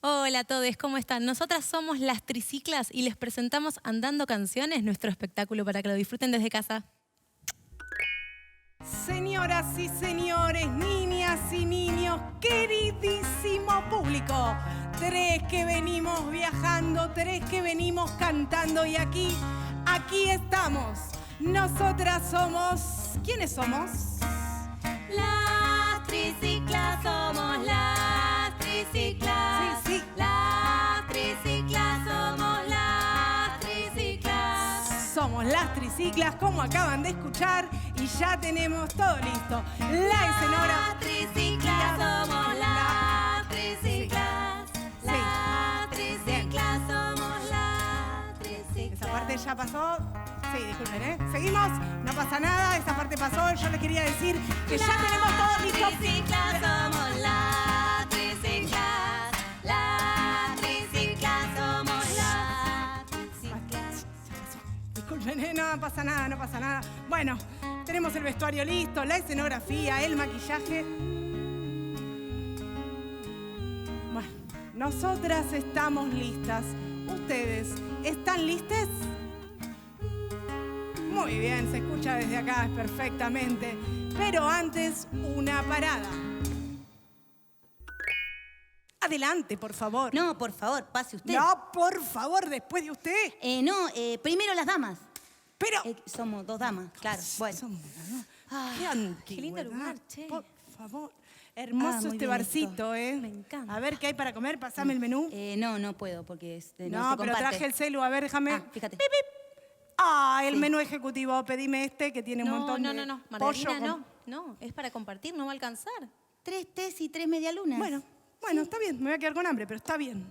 Hola a todos, ¿cómo están? Nosotras somos Las Triciclas y les presentamos Andando Canciones, nuestro espectáculo para que lo disfruten desde casa. Señoras y señores, niñas y niños, queridísimo público, 3 que venimos viajando, 3 que venimos cantando y aquí estamos. Nosotras somos... ¿Quiénes somos? Las Triciclas, somos Las Triciclas. Sí. Las Triciclas, somos Las Triciclas. Somos Las Triciclas, como acaban de escuchar, y ya tenemos todo listo. La escenógrafa. Las Triciclas, somos Las Triciclas. Sí. Las Triciclas, somos Las Triciclas. Esa parte ya pasó. Sí, disculpen, ¿eh? Seguimos, no pasa nada, esa parte pasó. Yo les quería decir que ya tenemos todo listo. Las Triciclas, somos Las Triciclas. Las Triciclas, somos Las Triciclas. Disculpen, no pasa nada, no pasa nada. Bueno, tenemos el vestuario listo, la escenografía, el maquillaje. Bueno, nosotras estamos listas. ¿Ustedes están listes? Muy bien, se escucha desde acá perfectamente. Pero antes, una parada. Adelante, por favor. No, por favor, pase usted. No, por favor, después de usted. Primero las damas. Pero... Somos 2 damas, claro. Bueno. Qué antigüedad. qué lindo lugar, che. Por favor. Hermoso muy este bien barcito, ¿eh? Me encanta. A ver, ¿qué hay para comer? Pasame el menú. No puedo porque no No, se pero comparte. traje el celu. A ver, déjame. Fíjate. Pip, pip. Ah, el menú ejecutivo. Pedime este que tiene un montón de No, pollo. Margarina, no, es para compartir, no va a alcanzar. 3 tés y 3 medialunas. Bueno, está bien. Me voy a quedar con hambre, pero está bien.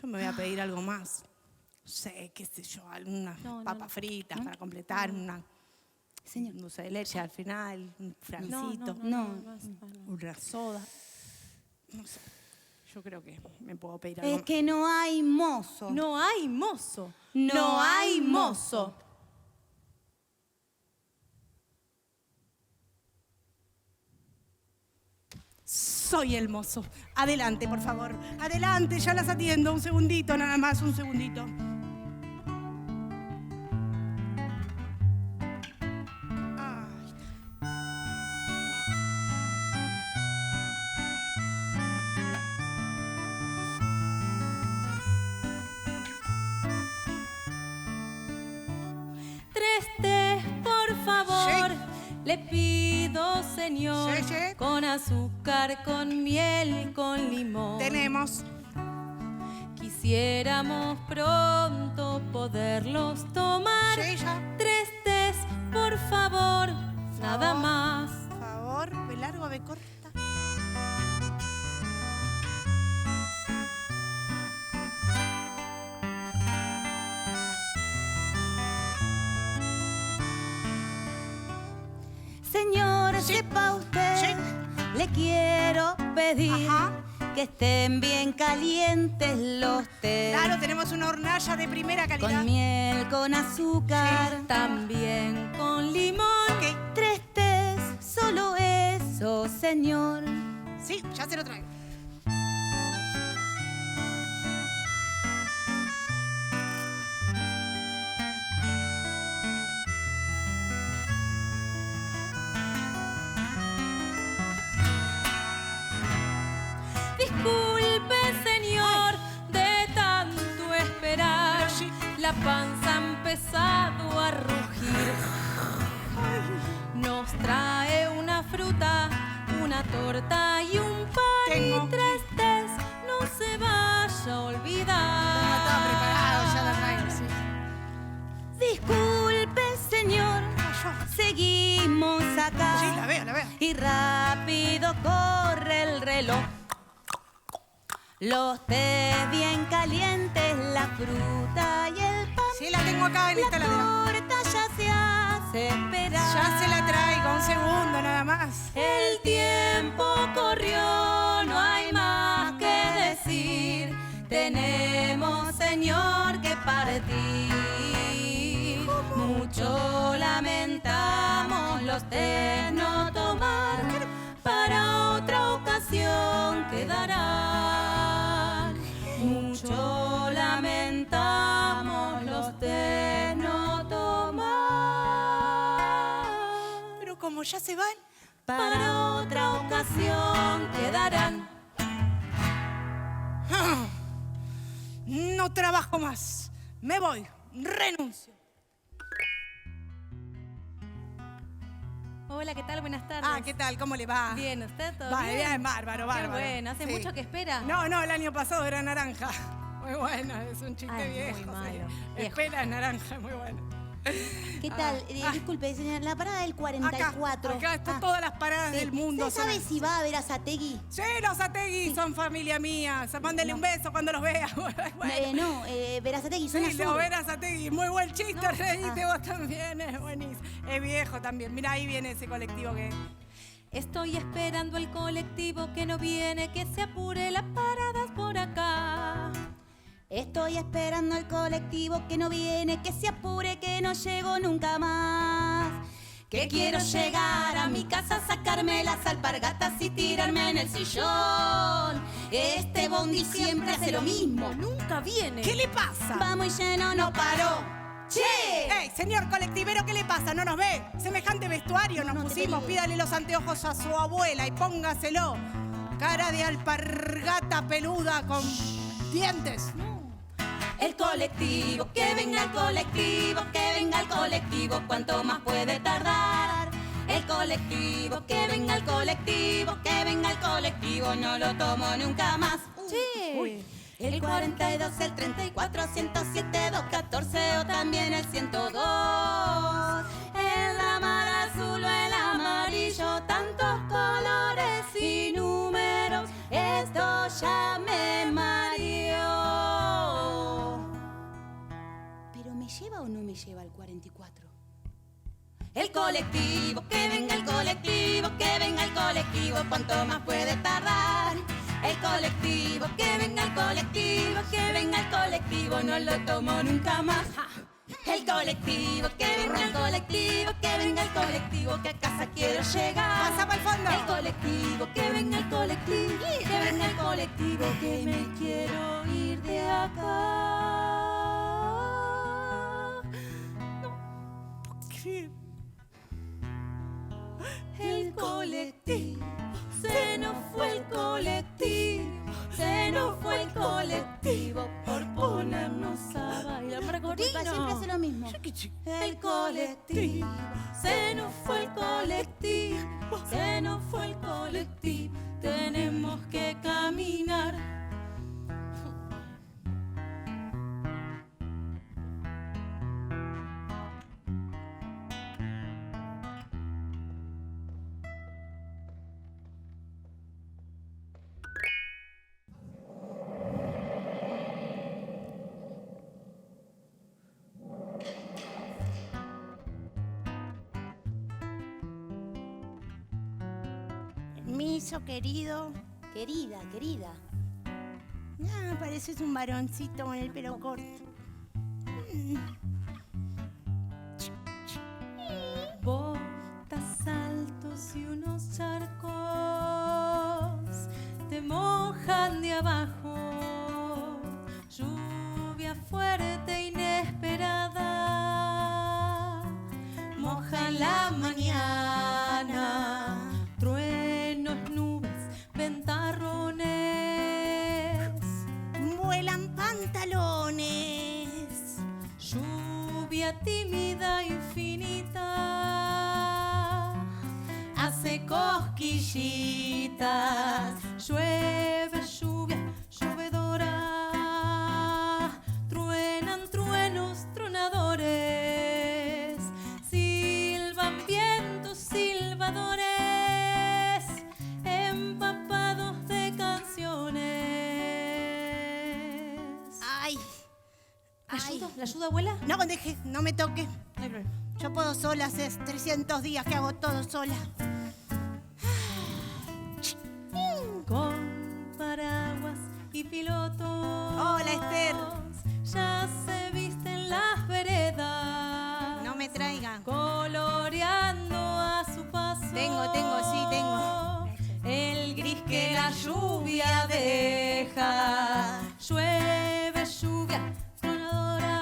Yo me voy a pedir algo más. No sé, qué sé yo, algunas papas fritas para completar, una Señor. dulce de leche al final, un francito, una soda. No sé, yo creo que me puedo pedir algo Es que no hay mozo. No hay mozo. No hay mozo. Soy el mozo. Adelante, por favor. Adelante, ya las atiendo. Un segundito, nada más, un segundito. Tres tés, por favor. Sí. Le pido, señor, Sí. con azúcar, con miel, con limón. Tenemos. Quisiéramos pronto poderlos tomar. Sí, ya. 3 tés, por favor, nada más. Por favor, ¿ve largo, ve corta? Señor, Sí. sepa usted, le quiero pedir Ajá. que estén bien calientes los tés. Claro, tenemos una hornalla de primera calidad. Con miel, con azúcar. También con limón. Ok. 3 tés, solo eso, señor. Sí, ya se lo traigo. Disculpe, señor, de tanto esperar. Pero sí. La panza ha empezado a rugir. Nos trae una fruta, una torta y un pan Tengo. y 3 tés, suelo. Los té bien calientes, la fruta y el pan. Sí, la tengo acá en esta ladera. La torta ya se hace esperar. Ya se la traigo, un segundo nada más. El tiempo corrió, no hay más que decir. Tenemos, Señor, que partir. Mucho lamentamos los té no tomar. Para otra ocasión quedarán. Mucho lamentamos los té no tomar. Pero como ya se van, Para otra ocasión quedarán. no trabajo más. Me voy, renuncio. Hola, ¿qué tal? Buenas tardes. Ah, ¿qué tal? ¿Cómo le va? Bien, ¿usted todo Va, bien? bien, bárbaro, bárbaro. Qué bueno, ¿hace Sí. mucho que espera? No, el año pasado era naranja. Muy bueno, es un chiste Ay, viejo. muy sí. malo, viejo. Espera, es naranja, muy bueno. ¿Qué tal? Disculpe, señora, la parada del 44. Acá están todas las paradas del mundo. ¿Usted sabe son- si va a ver a Sategui? Sí, los Ategui son familia mía. Mándele un beso cuando los vea. Bueno. No, Verazategui, zona Sí, sur. lo verás Ategui. Muy buen chiste, reíste vos también. Es buenísimo. Es viejo también. Mira, ahí viene ese colectivo que... Estoy esperando el colectivo que no viene, que se apure las paradas por acá. Estoy esperando al colectivo que no viene, que se apure, que no llego nunca más. Que quiero llegar a mi casa, sacarme las alpargatas y tirarme en el sillón. Este bondi siempre hace lo mismo. Nunca viene. ¿Qué le pasa? Va muy lleno, no paró. ¡Che! ¡Ey, señor colectivero, ¿qué le pasa? ¿No nos ve? Semejante vestuario nos no te pusimos. pegué. Pídale los anteojos a su abuela y póngaselo. Cara de alpargata peluda con dientes. El colectivo, que venga el colectivo, que venga el colectivo, ¿cuánto más puede tardar? El colectivo, que venga el colectivo, que venga el colectivo, no lo tomo nunca más. Che. El 42, el 34, 107, 214 o también el 102. El ramal azul o el amarillo, tantos colores y números, esto ya me mareó. ¿Pero me lleva o no me lleva el 44? El colectivo, que venga el colectivo, que venga el colectivo, ¿cuánto más puede tardar? El colectivo, que venga el colectivo, que venga el colectivo, no lo tomo nunca más. El colectivo, que venga el colectivo, que venga el colectivo, que a casa quiero llegar. Pasa pa'l fondo. El colectivo, que venga el colectivo, que venga el colectivo, que me quiero ir de acá. ¿Qué? El colectivo, se nos fue el colectivo, se nos fue el colectivo por ponernos a bailar. Para Cortino. siempre hace lo mismo. El colectivo, se nos fue el colectivo, se nos fue el colectivo, tenemos que caminar. Permiso, querido. Querida, querida. Ah, pareces un varoncito con el pelo corto. Botas altos y unos charcos te mojan de abajo. Lluvia fuerte, inesperada, moja la mañana. Truenos, nubes, ventarrones. Vuelan pantalones. Lluvia tímida, infinita, hace cosquillitas. Llueve, lluvia, llovedora. Truenan truenos, tronadores. Silban vientos, silbadores, empapados de ¿Ayudo? ¿La ayuda, abuela? No, deje, no me toque. No hay problema. Yo puedo sola, hace 300 días que hago todo sola. Con paraguas y pilotos. Hola, Esther. Ya se visten las veredas. No me traigan. Coloreando a su paso. Sí, tengo. El gris que la lluvia deja. Llueve, lluvia tronadora.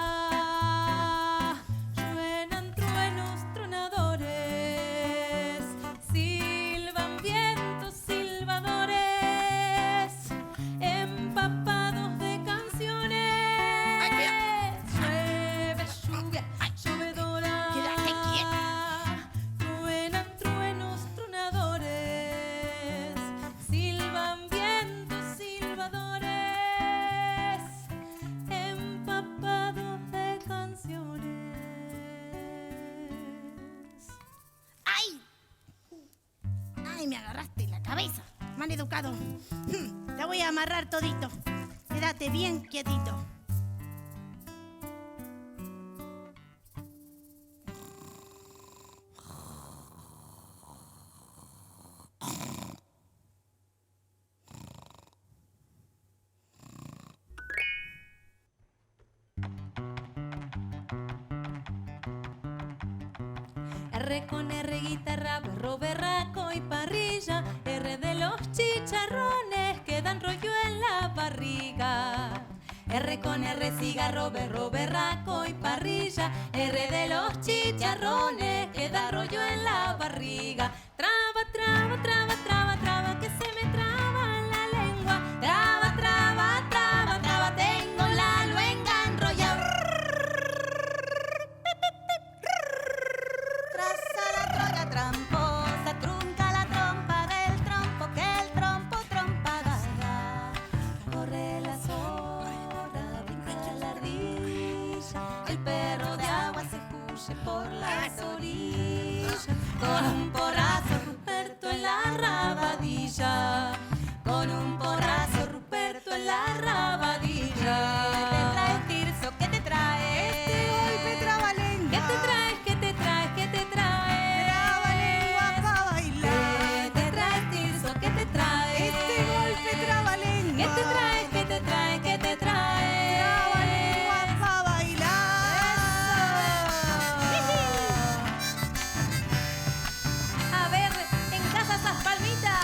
Suenan truenos tronadores. Silban vientos silbadores. Empapados de canciones. Llueve, lluvia llovedora. Quédate quieta. Truenan truenos tronadores. Silban vientos silbadores. Empapados de canciones. ¡Ay! ¡Ay, me agarraste la cabeza! Mal educado. Te voy a amarrar todito. Quédate bien quietito. R con R, guitarra, berro, berraco y parrilla. R de los chicharrones que dan rollo en la barriga. R con R, cigarro, berro, berraco y parrilla. R de los chicharrones que dan rollo en la barriga. Traba, traba, traba, traba, traba, que se me traba la lengua. Traba, traba, traba, traba, tengo la luenga enrollada. Traza la troya tramposa, trunca la trompa del trompo, que el trompo trompa da. Corre las horas, brinca la ardilla, el perro de agua se huye por las orillas. Con un porrazo Ruperto en la rabadilla, con un porrazo Ruperto en la rabadilla. ¿Qué te trae, Tirso? ¿Qué te trae? Este golpe trabalengua. ¿Qué te traes? ¿Qué te traes? ¿Qué te traes? Trabalengua pa' bailar. ¿Qué te traes, Tirso? ¿Qué te traes? Este golpe trabalengua. ¿Qué te traes? ¿Qué te traes? ¿Qué te traes? Trabalengua pa' bailar. A ver, en casa esas palmitas.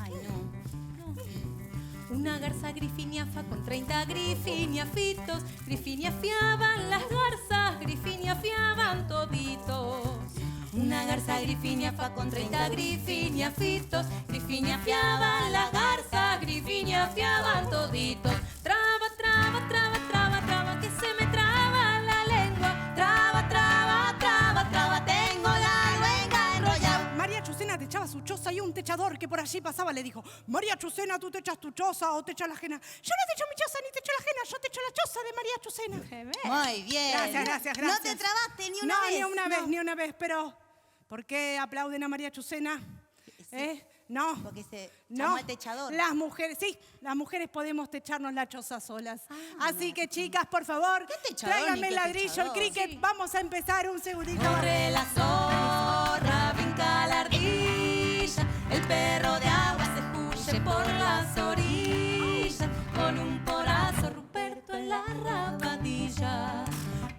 Ay, no. Una garza grifiniafa con 30 grifiniafitos. Grifiniafiaban las garzas, grifiniafiaban toditos. Una garza grifiniafa con 30 grifiniafitos. Grifiniafiaban las garzas, grifiniafiaban toditos. Traba, traba, traba, traba, traba, que se me traba la lengua. Traba, traba, traba, traba, tengo la luenga enrollada. María Chucena te echaba su choza y un techador que por allí pasaba le dijo: María Chucena, ¿tú te echas tu choza o te echas la ajena? Yo no te echo mi choza ni te echo la ajena, yo te echo la choza de María Chucena. Muy bien. Gracias. No te trabaste ni una vez. Ni una vez, pero ¿por qué aplauden a María Chucena? No. Porque se No, llamó el techador. las mujeres podemos techarnos la choza solas. Así que, chicas, por favor, ¿Qué techador tráiganme ni el qué ladrillo, el techador? cricket. Sí. Vamos a empezar un segundito. Corre la zorra, brinca la ardilla, el perro de agua se huye por las orillas, con un porazo Ruperto en la rabadilla,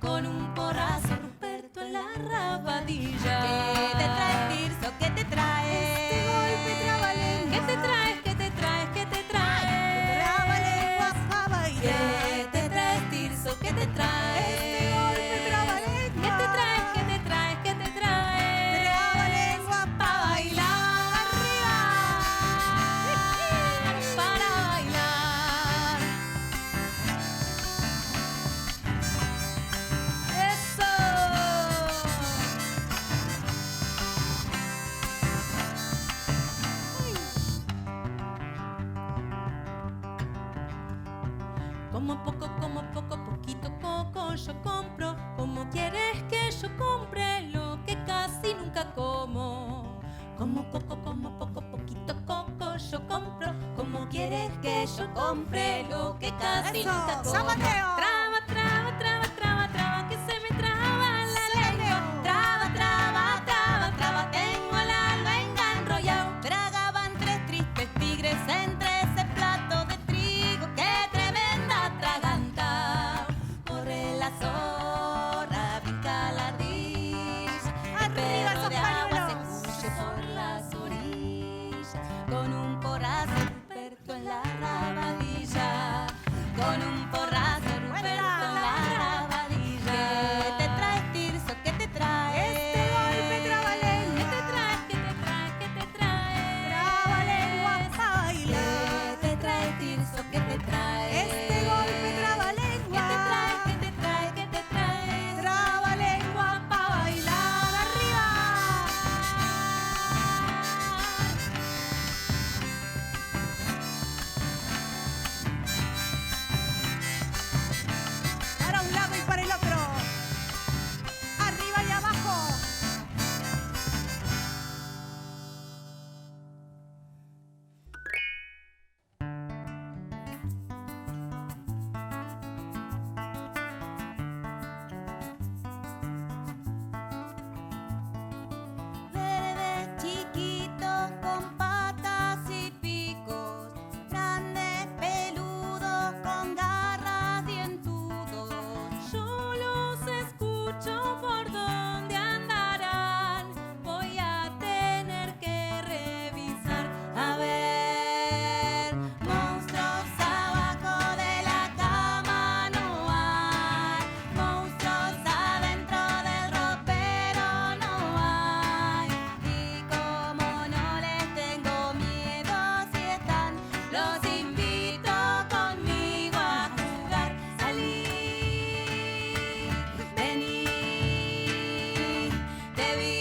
con un porazo Ruperto en la rabadilla. ¿Qué te trae, Tirso? ¿Qué te trae? Este golpe trabalengua. ¿Qué te traes? ¿Qué te traes? ¿Qué te traes? Trabalengua pa' bailar. ¿Qué te traes, Tirso? ¿Qué te traes? Este golpe trabalengua. ¿Qué te traes? ¿Qué te traes? ¿Qué te traes? Trabalengua pa' bailar. Para bailar. ¡Eso! Como poquito coco yo compro. ¿Cómo quieres que yo compre lo que compré lo que casi Eso, nunca como. zapateo. Traba, traba, traba, traba, traba, que se me traba la lengua. Traba, traba, traba, traba, tengo la lengua enrollado. Tragaban 3 tristes tigres entre ese plato de trigo. ¡Qué tremenda traganta! Corre la zorra, brinca la ardilla. El Arriba perro esos de agua se pañuelos. cuye por las orillas. Con un porrazo Ruperto en la rabadilla. Con un porrazo Ruperto en la rabadilla. ¿Qué te traes, Tirso? ¿Qué te traes? Este golpe trabalengua. ¿Qué te traes? ¿Qué te traes? ¿Qué te traes? Trabalengua pa' bailar. ¿Qué te traes, Tirso? ¿Qué te traes? Este golpe trabalengua. ¿Qué te traes? ¿Qué te traes? ¿Qué te traes? Trabalengua pa' bailar. Arriba. Para un lado y para el otro. Arriba y abajo. Verdes chiquitos con patas y picos, grandes peludos con garras dientudos. Yo los escucho por donde andarán. Voy a tener que revisar. A ver, monstruos abajo de la cama no hay, monstruos adentro del ropero no hay. Y como no les tengo miedo si están, los invito conmigo a jugar. Salí, vení, te vi.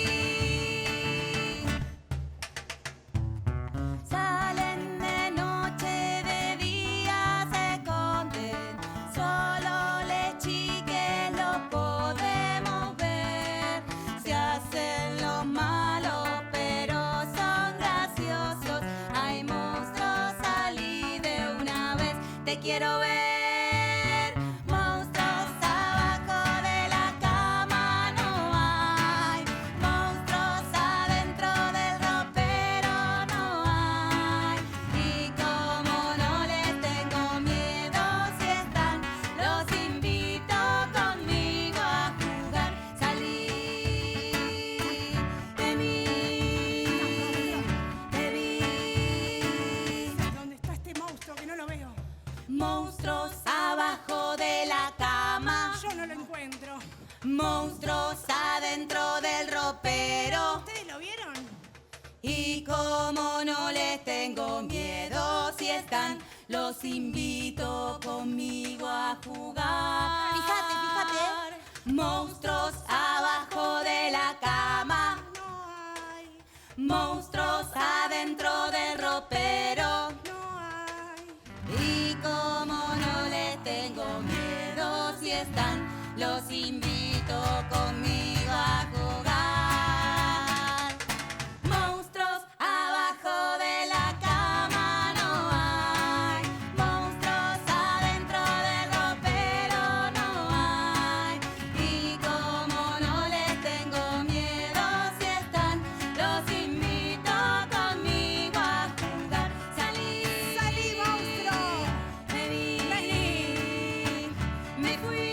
Salen de noche, de día se esconden. Solo les chiques los podemos ver. Se hacen los malos, pero son graciosos. Hay monstruos, salí de una vez. Te quiero ver. Monstruos abajo de la cama no hay. Monstruos adentro del ropero no hay. Y como no les tengo miedo si están, los invito conmigo a jugar. Salí, de mí, te vi. ¿Dónde está este monstruo que no lo veo? Monstruos abajo de la cama. Yo no lo encuentro. Monstruos adentro del ropero. ¿Ustedes lo vieron? Y como no les tengo miedo si están, los invito conmigo a jugar. Fíjate, fíjate. Monstruos abajo de la cama. No hay. Monstruos adentro del ropero. No hay. Y como no les tengo miedo si están, los invito conmigo a jugar. Monstruos abajo de la cama no hay. Monstruos adentro del ropero no hay. Y como no les tengo miedo si están, los invito conmigo a jugar. Salí, ¡Salí, monstruo! me vi, me fui.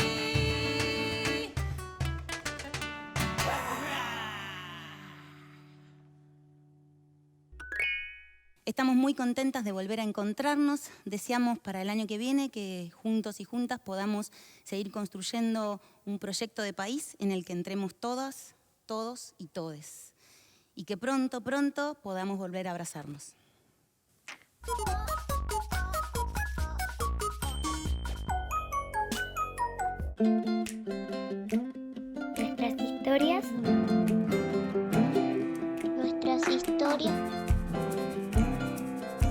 Estamos muy contentas de volver a encontrarnos. Deseamos para el año que viene que juntos y juntas podamos seguir construyendo un proyecto de país en el que entremos todas, todos y todes. Y que pronto, pronto podamos volver a abrazarnos. Nuestras historias. Nuestras historias.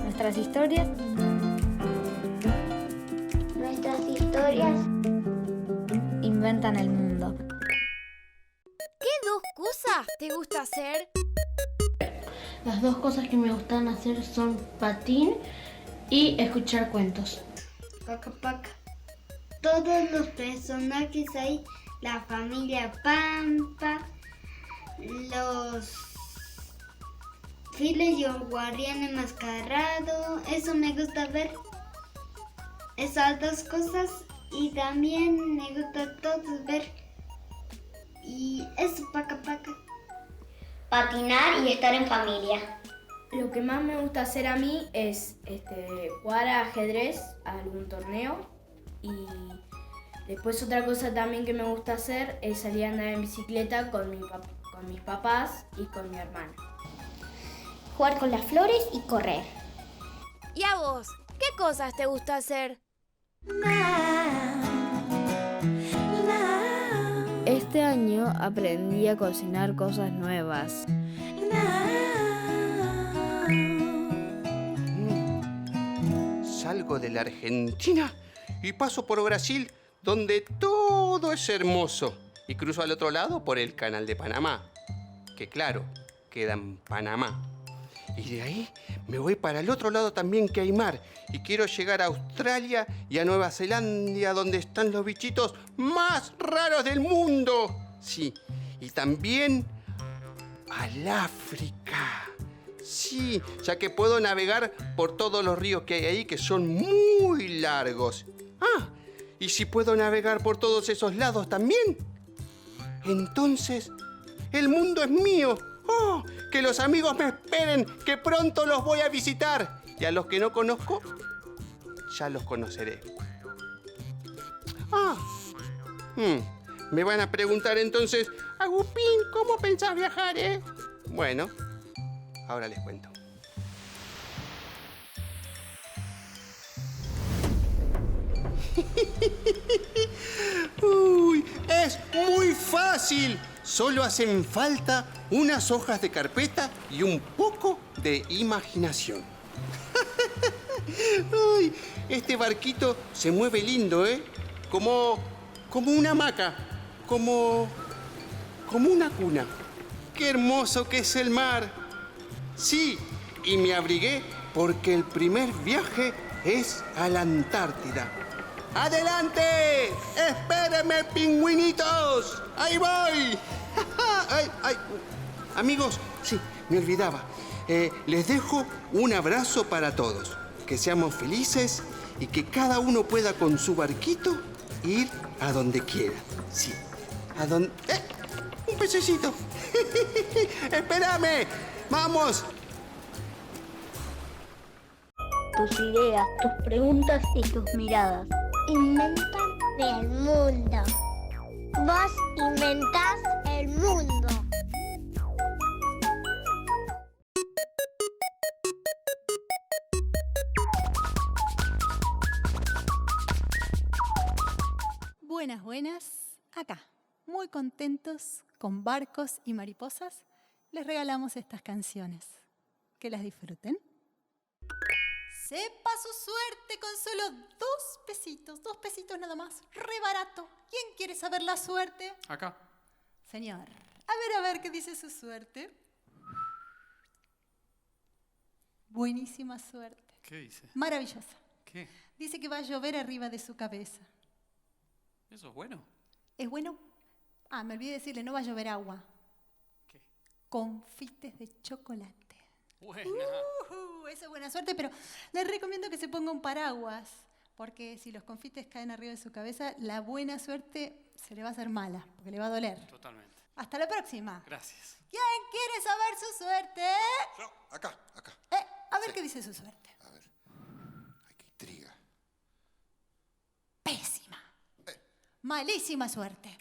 Nuestras historias. Nuestras historias inventan el mundo. ¿Qué 2 cosas te gusta hacer? Las 2 cosas que me gustan hacer son patín y escuchar cuentos. Paca Paca. Todos los personajes ahí, la familia Pampa, los Files y el guardián enmascarado, eso me gusta ver. Esas dos cosas y también me gusta todos ver. Y eso, Paca Paca. Patinar y estar en familia. Lo que más me gusta hacer a mí es jugar a ajedrez, a algún torneo. Y después otra cosa también que me gusta hacer es salir a andar en bicicleta con mis papás y con mi hermana. Jugar con las flores y correr. ¿Y a vos? ¿Qué cosas te gusta hacer? Este año aprendí a cocinar cosas nuevas. Salgo de la Argentina y paso por Brasil, donde todo es hermoso. Y cruzo al otro lado por el Canal de Panamá, que claro, queda en Panamá. Y de ahí me voy para el otro lado también, que hay mar. Y quiero llegar a Australia y a Nueva Zelanda, donde están los bichitos más raros del mundo. Sí, y también al África. Sí, ya que puedo navegar por todos los ríos que hay ahí, que son muy largos. Ah, y si puedo navegar por todos esos lados también, entonces el mundo es mío. ¡Oh! Que los amigos me esperen, que pronto los voy a visitar. Y a los que no conozco, ya los conoceré. Me van a preguntar entonces, Agustín, ¿cómo pensás viajar, Bueno, ahora les cuento. Uy, es muy fácil. Solo hacen falta unas hojas de carpeta y un poco de imaginación. Uy, este barquito se mueve lindo, Como una hamaca, como una cuna. ¡Qué hermoso que es el mar! Sí, y me abrigué porque el primer viaje es a la Antártida. ¡Adelante! ¡Espérenme, pingüinitos! ¡Ahí voy! ¡Ay! Amigos, sí, me olvidaba. Les dejo un abrazo para todos. Que seamos felices y que cada uno pueda con su barquito ir a donde quiera. Sí, a donde... ¡Un pececito! ¡Espérame! ¡Vamos! Tus ideas, tus preguntas y tus miradas inventan el mundo. Vos inventás el mundo. Buenas, acá, muy contentos, con barcos y mariposas, les regalamos estas canciones. Que las disfruten. Sepa su suerte con solo 2 pesitos nada más, re barato. ¿Quién quiere saber la suerte? Acá. Señor, a ver qué dice su suerte. Buenísima suerte. ¿Qué dice? Maravillosa. ¿Qué? Dice que va a llover arriba de su cabeza. ¿Eso es bueno? ¿Es bueno? Me olvidé decirle, no va a llover agua. ¿Qué? Confites de chocolate. Buena. Esa es buena suerte, pero les recomiendo que se ponga un paraguas, porque si los confites caen arriba de su cabeza, la buena suerte se le va a hacer mala, porque le va a doler. Totalmente. Hasta la próxima. Gracias. ¿Quién quiere saber su suerte? Yo, acá. A ver qué dice su suerte. A ver. Ay, qué intriga. Pésima. Malísima suerte.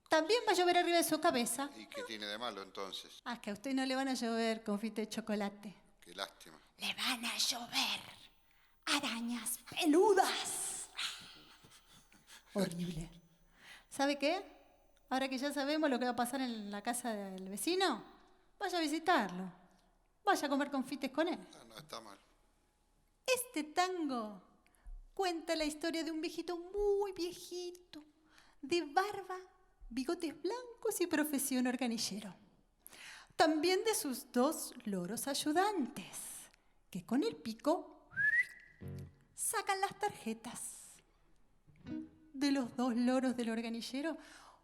También va a llover arriba de su cabeza. ¿Y qué tiene de malo entonces? Que a usted no le van a llover confites de chocolate. Qué lástima. Le van a llover arañas peludas. Horrible. ¿Sabe qué? Ahora que ya sabemos lo que va a pasar en la casa del vecino, vaya a visitarlo. Vaya a comer confites con él. No está mal. Este tango cuenta la historia de un viejito muy viejito, de barba, bigotes blancos y profesión organillero. También de sus 2 loros ayudantes, que con el pico sacan las tarjetas de los dos loros del organillero.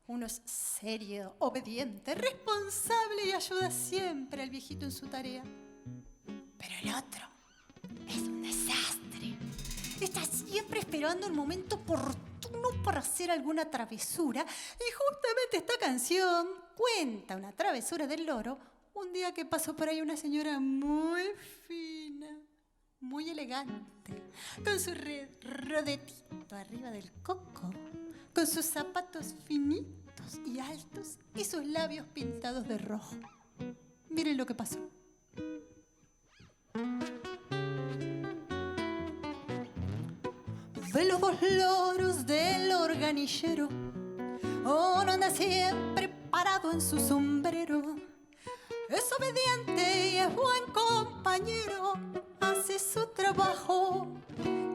Uno es serio, obediente, responsable y ayuda siempre al viejito en su tarea. Pero el otro es un desastre. Está siempre esperando el momento oportuno para hacer alguna travesura. Y justamente esta canción cuenta una travesura del loro. Un día que pasó por ahí una señora muy fina, muy elegante, con su rodetito arriba del coco, con sus zapatos finitos y altos y sus labios pintados de rojo. Miren lo que pasó. De los dos loros del organillero, uno anda siempre parado en su sombrero. Es obediente y es buen compañero, hace su trabajo.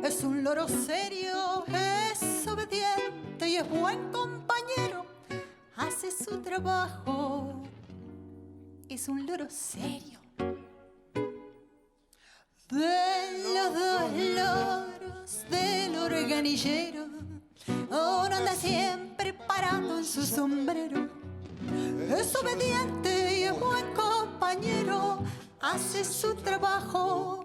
Es un loro serio, es obediente y es buen compañero, hace su trabajo. Es un loro serio. De los dos loros del organillero, uno anda siempre parado en su sombrero. Es obediente y es buen compañero, hace su trabajo.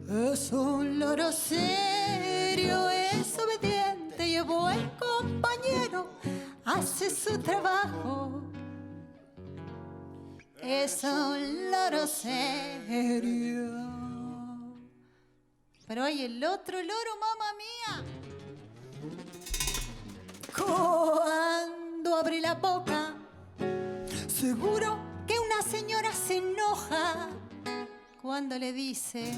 Es un loro serio, es obediente y es buen compañero, hace su trabajo. Es un loro serio. Pero hay el otro loro, mamá mía. Cuando abre la boca, seguro que una señora se enoja cuando le dice: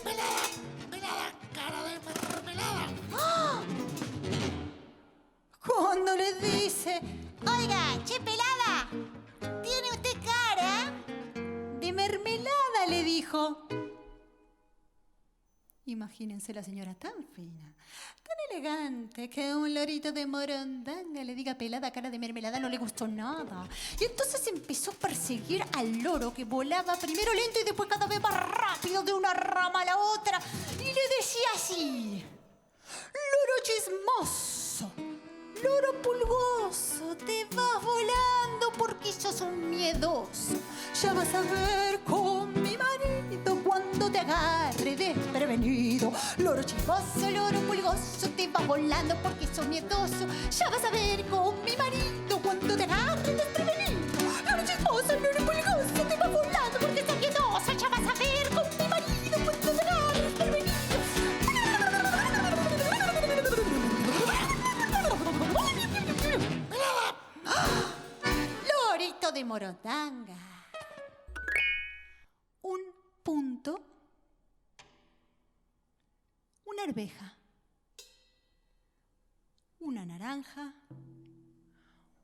¡Melada, cara de mermelada! ¡Ah! Cuando le dice: Oiga, che pelada, ¿tiene usted cara de mermelada? Le dijo. Imagínense la señora tan fina, tan elegante, que un lorito de morondanga le diga pelada, cara de mermelada, no le gustó nada. Y entonces empezó a perseguir al loro, que volaba primero lento y después cada vez más rápido de una rama a la otra. Y le decía así: loro chismoso, loro pulgoso, te vas volando porque sos un miedoso. Ya vas a ver con mi marido cuando te agarre desprevenido. Loro chismoso, loro pulgoso, te vas volando porque sos miedoso. Ya vas a ver con mi marido cuando te agarre desprevenido. Loro chismoso, loro pulgoso, te vas volando porque sos miedoso. Ya vas a ver con mi marido cuando te agarre desprevenido. Lorito de morondanga. Un punto, una arveja, una naranja,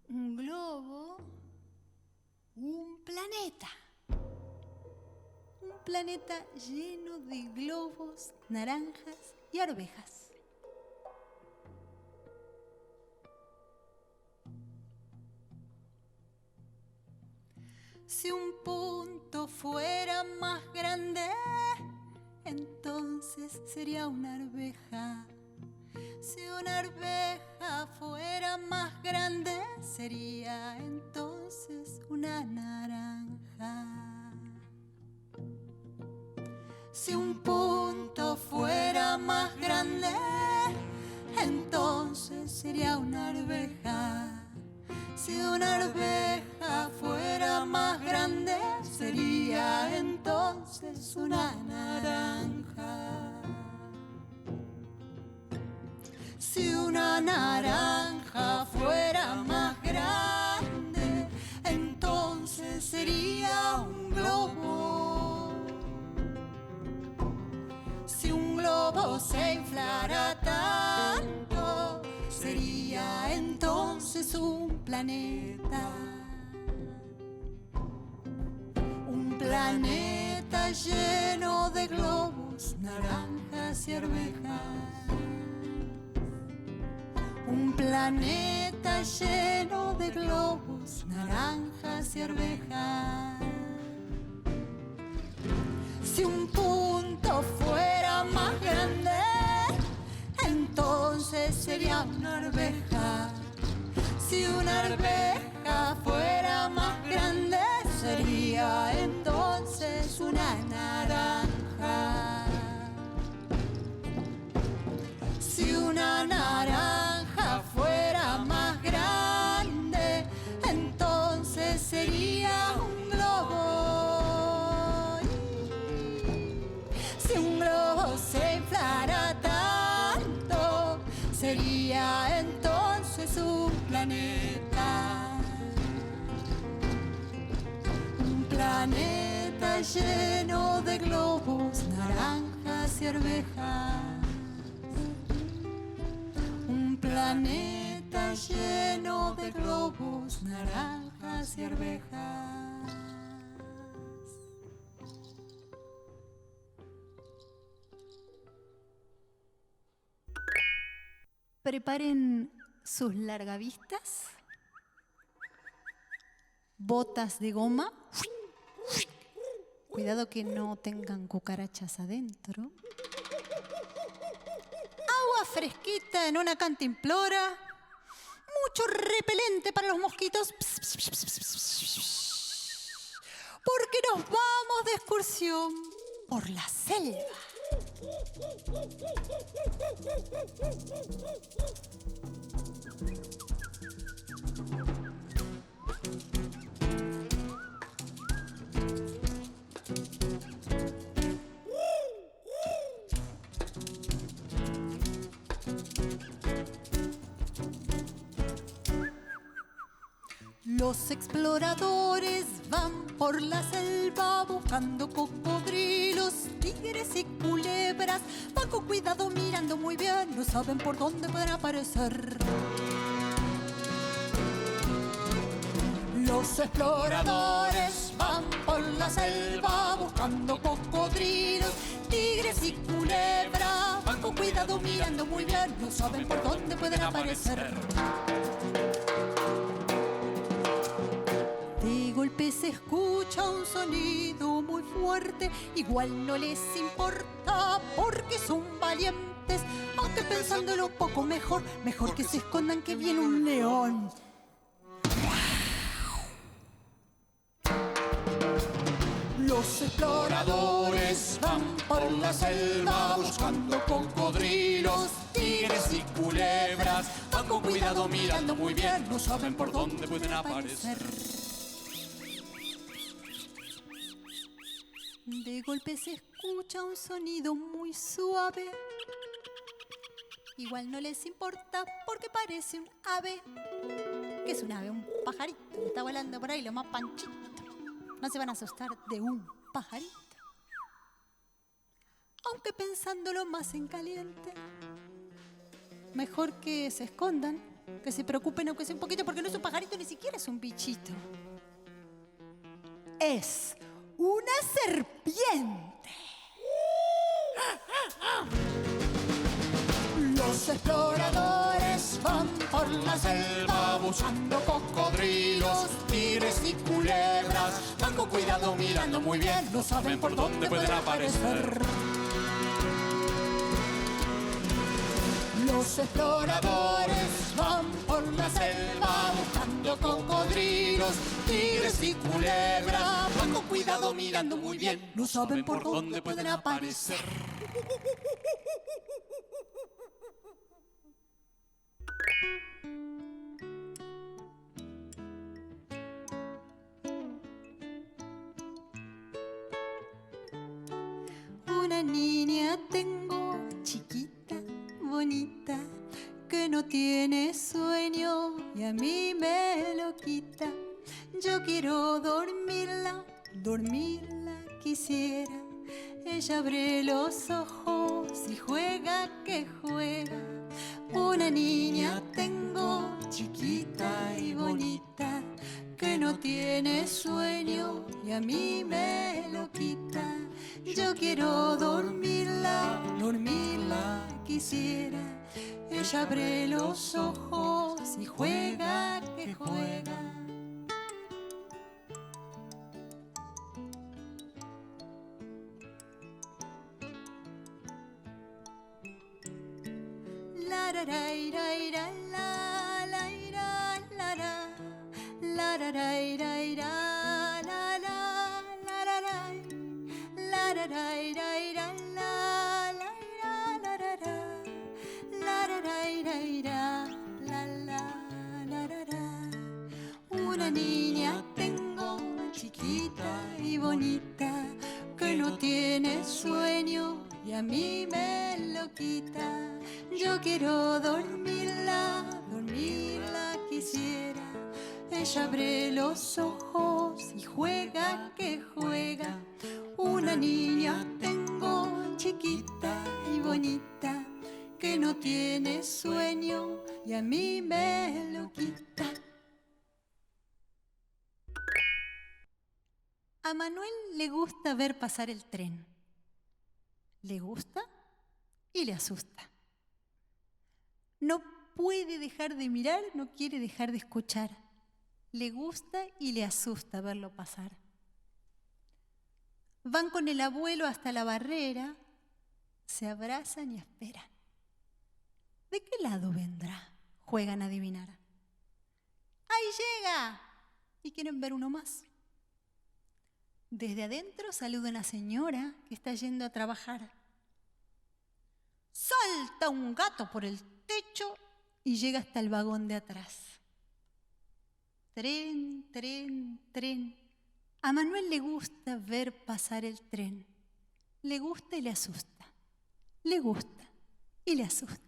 un globo, un planeta. Un planeta lleno de globos, naranjas y arvejas. Si un punto fuera más grande, entonces sería una arveja. Si una arveja fuera más grande, sería entonces una naranja. Si un punto fuera más grande, entonces sería una arveja. Si una arveja fuera más grande, sería entonces una naranja. Si una naranja fuera más grande, entonces sería un globo. Si un globo se inflara tanto, sería entonces un planeta. Un planeta lleno de globos, naranjas y arvejas. Un planeta lleno de globos, naranjas y arvejas. Si Si un punto fuera más grande, entonces sería una arveja. Si una arveja fuera más grande, sería entonces una naranja. Si una naranja fuera más grande, entonces sería un globo. Si un globo se inflara tanto, sería entonces un planeta. Un planeta lleno de globos, naranjas y arvejas. Un planeta lleno de globos, naranjas y arvejas. Preparen sus largavistas, botas de goma, cuidado que no tengan cucarachas adentro, agua fresquita en una cantimplora, mucho repelente para los mosquitos, porque nos vamos de excursión por la selva. Los exploradores van por la selva buscando cocodrilos, tigres y culebras. Van con cuidado mirando muy bien, no saben por dónde pueden aparecer. Los exploradores van por la selva buscando cocodrilos, tigres y culebras. Van con cuidado mirando muy bien, no saben por dónde pueden aparecer. De golpe se escucha un sonido muy fuerte, igual no les importa porque son valientes, aunque pensándolo un poco mejor que se escondan que viene un león. Los exploradores van por la selva buscando cocodrilos, tigres y culebras. Van con cuidado mirando muy bien, no saben por dónde pueden aparecer. De golpe se escucha un sonido muy suave. Igual no les importa porque parece un ave. ¿Qué es un ave? Un pajarito que está volando por ahí, lo más panchito. No se van a asustar de un pajarito. Aunque pensándolo más en caliente, mejor que se escondan, que se preocupen aunque sea un poquito, porque no es un pajarito, ni siquiera es un bichito. Es una serpiente. Los exploradores van por la selva buscando cocodrilos, tigres y culebras. Van con cuidado mirando muy bien, no saben por dónde pueden aparecer. Los exploradores van por la selva buscando cocodrilos, tigres y culebras. Van con cuidado mirando muy bien, no saben por dónde pueden aparecer. Una niña tengo, chiquita, bonita, que no tiene sueño y a mí me lo quita. Yo quiero dormirla, dormirla quisiera. Ella abre los ojos y juega que juega. Una niña tengo, chiquita y bonita, que no tiene sueño y a mí me lo quita. Yo quiero dormirla, dormirla quisiera. Ella abre los ojos y juega que juega. ra ra ira ira la la ira la ra la ra ra ira ira la la la ra ra la ra ra ira ira la la ira la ra ra la ra ra ira ira la la la ra ra. Una niña tengo chiquita y bonita que no tiene sueño y a mí me lo quita. Yo quiero dormirla, dormirla quisiera. Ella abre los ojos y juega que juega. Una niña tengo chiquita y bonita que no tiene sueño y a mí me lo quita. A Manuel le gusta ver pasar el tren. Le gusta y le asusta. No puede dejar de mirar, no quiere dejar de escuchar. Le gusta y le asusta verlo pasar. Van con el abuelo hasta la barrera, se abrazan y esperan. ¿De qué lado vendrá? Juegan a adivinar. ¡Ahí llega! Y quieren ver uno más. Desde adentro saluda una señora que está yendo a trabajar. Salta un gato por el techo y llega hasta el vagón de atrás. Tren, tren, tren. A Manuel le gusta ver pasar el tren. Le gusta y le asusta. Le gusta y le asusta.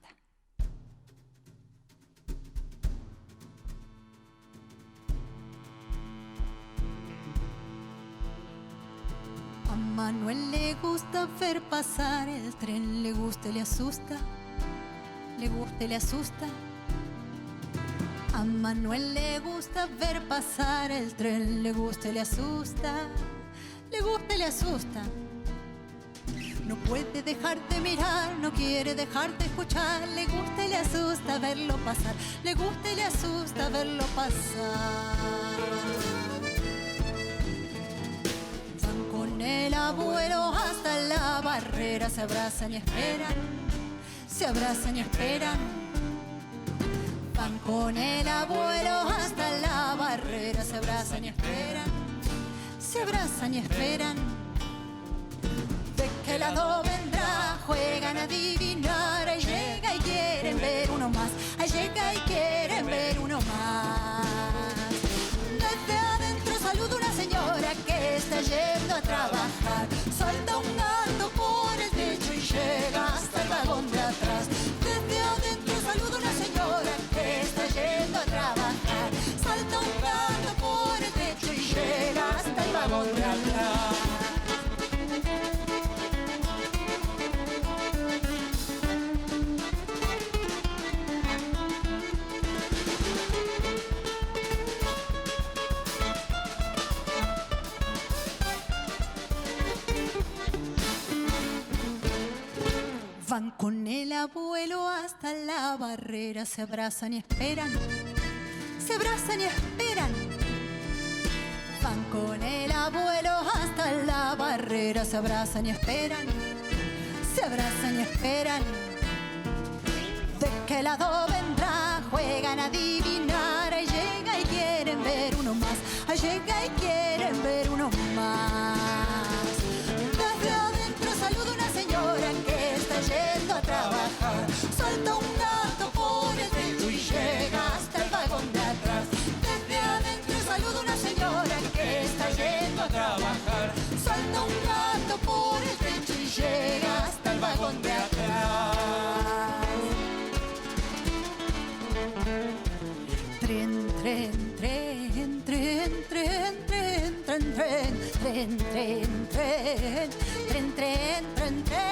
A Manuel le gusta ver pasar el tren, le gusta y le asusta, le gusta y le asusta. A Manuel le gusta ver pasar el tren, le gusta y le asusta, le gusta y le asusta. No puede dejar de mirar, no quiere dejar de escuchar, le gusta y le asusta verlo pasar, le gusta y le asusta verlo pasar. El abuelo hasta la barrera, se abrazan y esperan, se abrazan y esperan. Van con el abuelo hasta la barrera, se abrazan y esperan, se abrazan y esperan. ¿De qué lado vendrá? Juegan a adivinar. Ahí llega y quieren ver uno más, ahí llega y quieren ver uno más. Desde adentro saluda una señora que está yendo a trabajar. Salta un gato por el techo y llega hasta el vagón de atrás. Desde adentro saluda una señora que está yendo a trabajar. Salta un gato por el techo y llega hasta el vagón de atrás. Van con el abuelo hasta la barrera, se abrazan y esperan, se abrazan y esperan. Van con el abuelo hasta la barrera, se abrazan y esperan, se abrazan y esperan. ¿De qué lado vendrá? Juegan a adivinar. Ahí llega y quieren ver uno más, ahí llega y quieren ver uno más. Desde adentro saluda una señora que está yendo a trabajar. Salta un gato por el techo y llega hasta el vagón de atrás. Desde adentro saluda una señora que está yendo a trabajar. Salta un gato por el techo y llega hasta el vagón de atrás. Tren, tren, tren, tren, tren, tren, tren, tren, tren, tren, tren, tren, tren, tren, tren.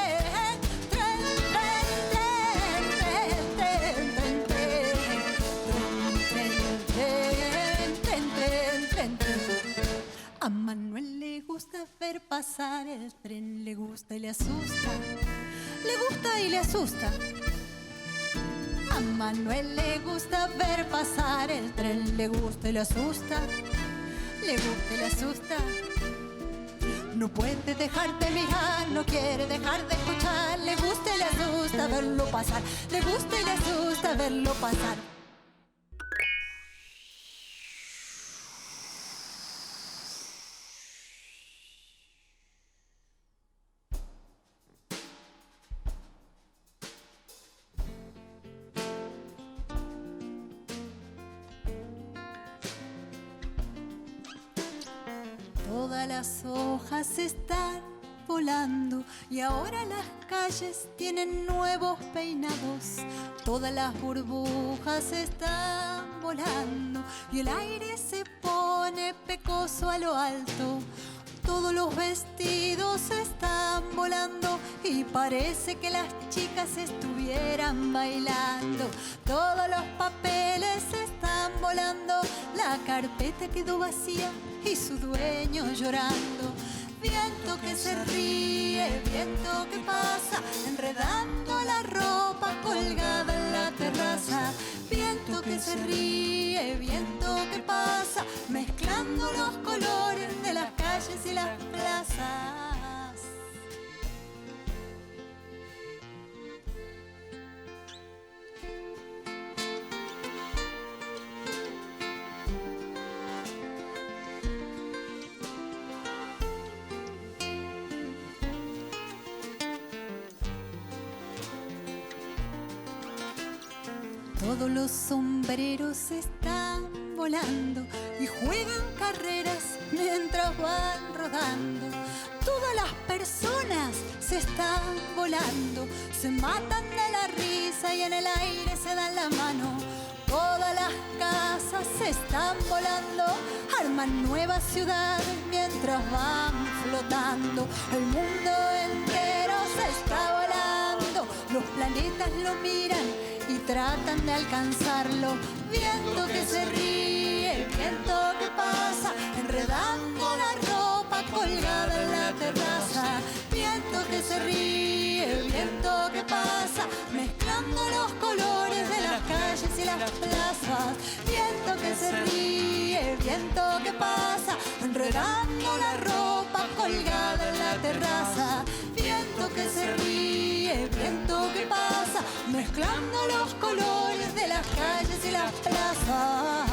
A Manuel le gusta ver pasar el tren, le gusta y le asusta, le gusta y le asusta. A Manuel le gusta ver pasar el tren, le gusta y le asusta, le gusta y le asusta. No puede dejar de mirar, no quiere dejar de escuchar, le gusta y le asusta verlo pasar, le gusta y le asusta verlo pasar. Todas las hojas están volando y ahora las calles tienen nuevos peinados. Todas las burbujas están volando y el aire se pone pecoso a lo alto. Todos los vestidos están volando y parece que las chicas estuvieran bailando. Todos los papeles están volando, la carpeta quedó vacía y su dueño llorando. Viento que se ríe, viento que pasa, enredando la ropa colgada en la terraza. Viento que se ríe, viento que pasa, mezclando los colores de las calles y las plazas. Todos los sombreros están volando y juegan carreras mientras van rodando. Todas las personas se están volando, se matan de la risa y en el aire se dan la mano. Todas las casas se están volando, arman nuevas ciudades mientras van flotando. El mundo entero se está volando, los planetas lo miran y tratan de alcanzarlo. Viento que se ríe, viento que pasa, enredando la ropa colgada en la terraza. Viento que se ríe, viento que pasa, mezclando los colores de las calles y las plazas. Viento que se ríe, viento que pasa, enredando la ropa colgada en la terraza. Viento que se ríe, viento que pasa, mezclando los colores de las calles y las plazas.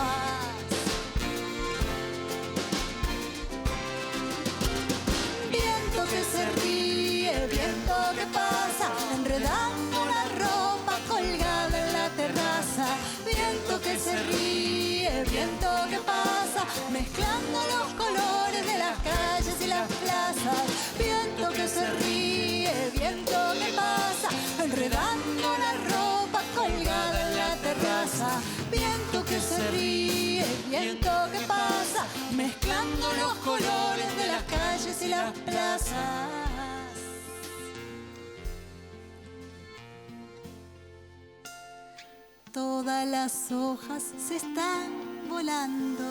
Viento que se ríe, viento que pasa, enredando la ropa colgada en la terraza. Viento que se ríe, viento que pasa, mezclando los colores de las calles y las plazas. Viento que se ríe, viento que pasa, enredando la ropa colgada en la terraza. Viento que se ríe, viento que pasa, mezclando los colores de las calles y las plazas. Todas las hojas se están volando.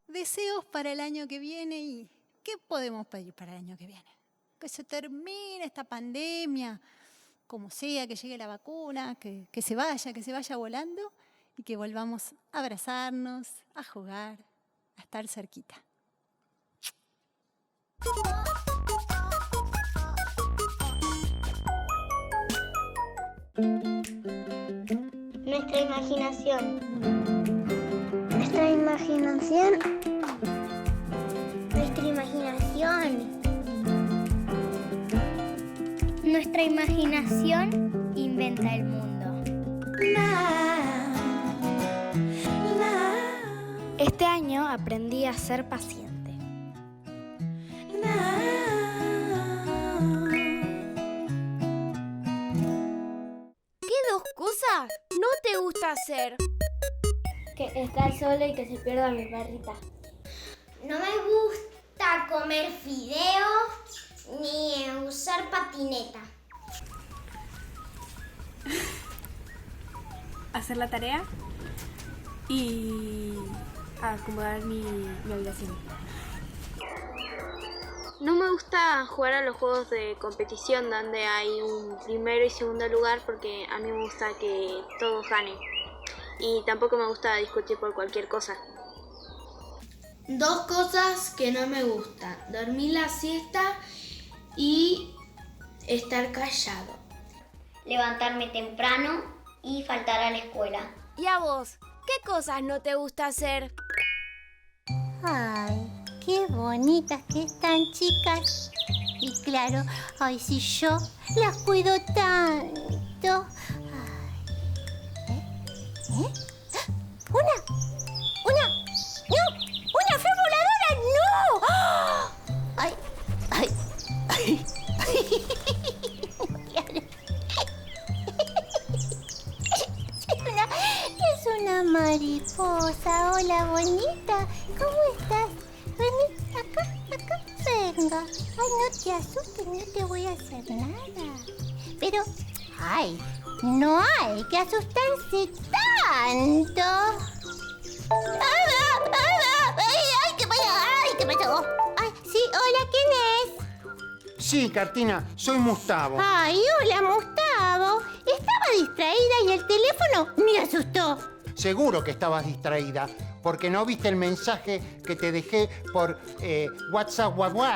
Deseos para el año que viene y ¿qué podemos pedir para el año que viene? Que se termine esta pandemia, como sea, que llegue la vacuna, que se vaya volando y que volvamos a abrazarnos, a jugar, a estar cerquita. Nuestra imaginación. Nuestra imaginación. Nuestra imaginación. Nuestra imaginación inventa el mundo. Este año aprendí a ser paciente. ¿Qué dos cosas no te gusta hacer? Que estar sola y que se pierda mi perrita. No me gusta comer fideos ni usar patineta. Hacer la tarea y acomodar mi habitación. No me gusta jugar a los juegos de competición donde hay un primero y segundo lugar porque a mí me gusta que todos ganen. y tampoco me gusta discutir por cualquier cosa. 2 cosas que no me gustan: dormir la siesta y estar callado. Levantarme temprano y faltar a la escuela. ¿Y a vos? ¿Qué cosas no te gusta hacer? Ay, qué bonitas que están, chicas. Y claro, ay, si yo las cuido tanto. Ay. ¿Eh? ¡Una flor voladora! ¡No! ¡Ah! ¡Ay! Es una mariposa. Hola, bonita. ¿Cómo estás? Vení, acá, venga. Ay, no te asustes, no te voy a hacer nada. Pero, ay, no hay que asustarse tanto. ¿Qué pasó? Ay, sí, hola, ¿quién es? Sí, Cartina, soy Gustavo. Ay, hola, Gustavo. Estaba distraída y el teléfono me asustó. Seguro que estabas distraída, porque no viste el mensaje que te dejé por WhatsApp.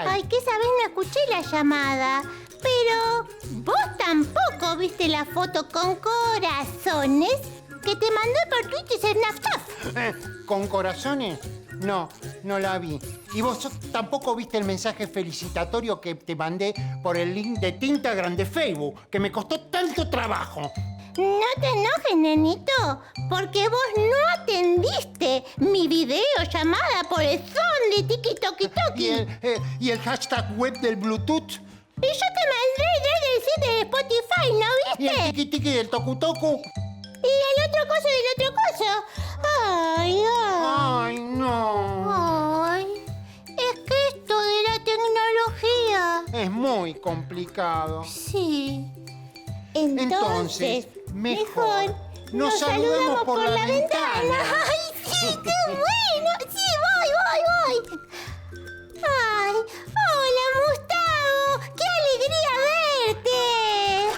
Ay, que esa vez no escuché la llamada. Pero vos tampoco viste la foto con corazones que te mandé por Twitter en Snapchat. ¿Con corazones? No la vi. Y vos tampoco viste el mensaje felicitatorio que te mandé por el link de Instagram de Facebook, que me costó tanto trabajo. No te enojes, nenito, porque vos no atendiste mi videollamada por el son de tiki-toki-toki. ¿Y el hashtag web del Bluetooth? Y yo te mandé el 7 de Spotify, ¿no viste? ¿Y el tiki-tiki del toku-toku? Y el otro coso del otro coso. Ay, no. Ay, es que esto de la tecnología es muy complicado. Sí. Entonces mejor nos saludemos por la ventana. ¡Ay, sí, qué bueno! Sí, voy. ¡Ay, hola, Gustavo! ¡Qué alegría verte!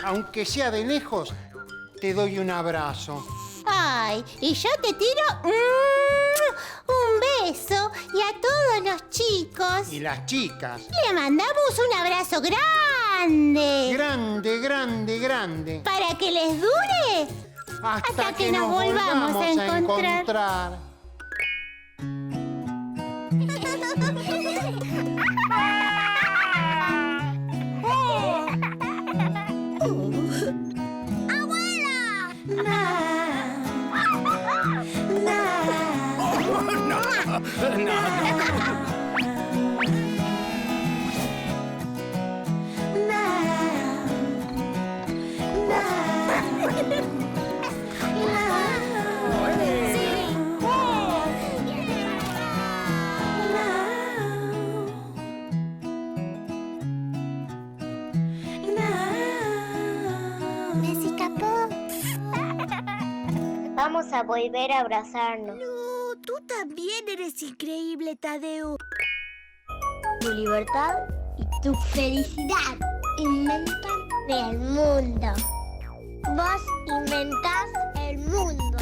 Aunque sea de lejos, te doy un abrazo. Ay, y yo te tiro un beso, y a todos los chicos y las chicas le mandamos un abrazo grande. Grande. Para que les dure hasta que nos volvamos a encontrar. Me escapó. Vamos a volver a abrazarnos. No, tú también eres increíble, Tadeo. Tu libertad y tu felicidad inventan el mundo. Vos inventás el mundo.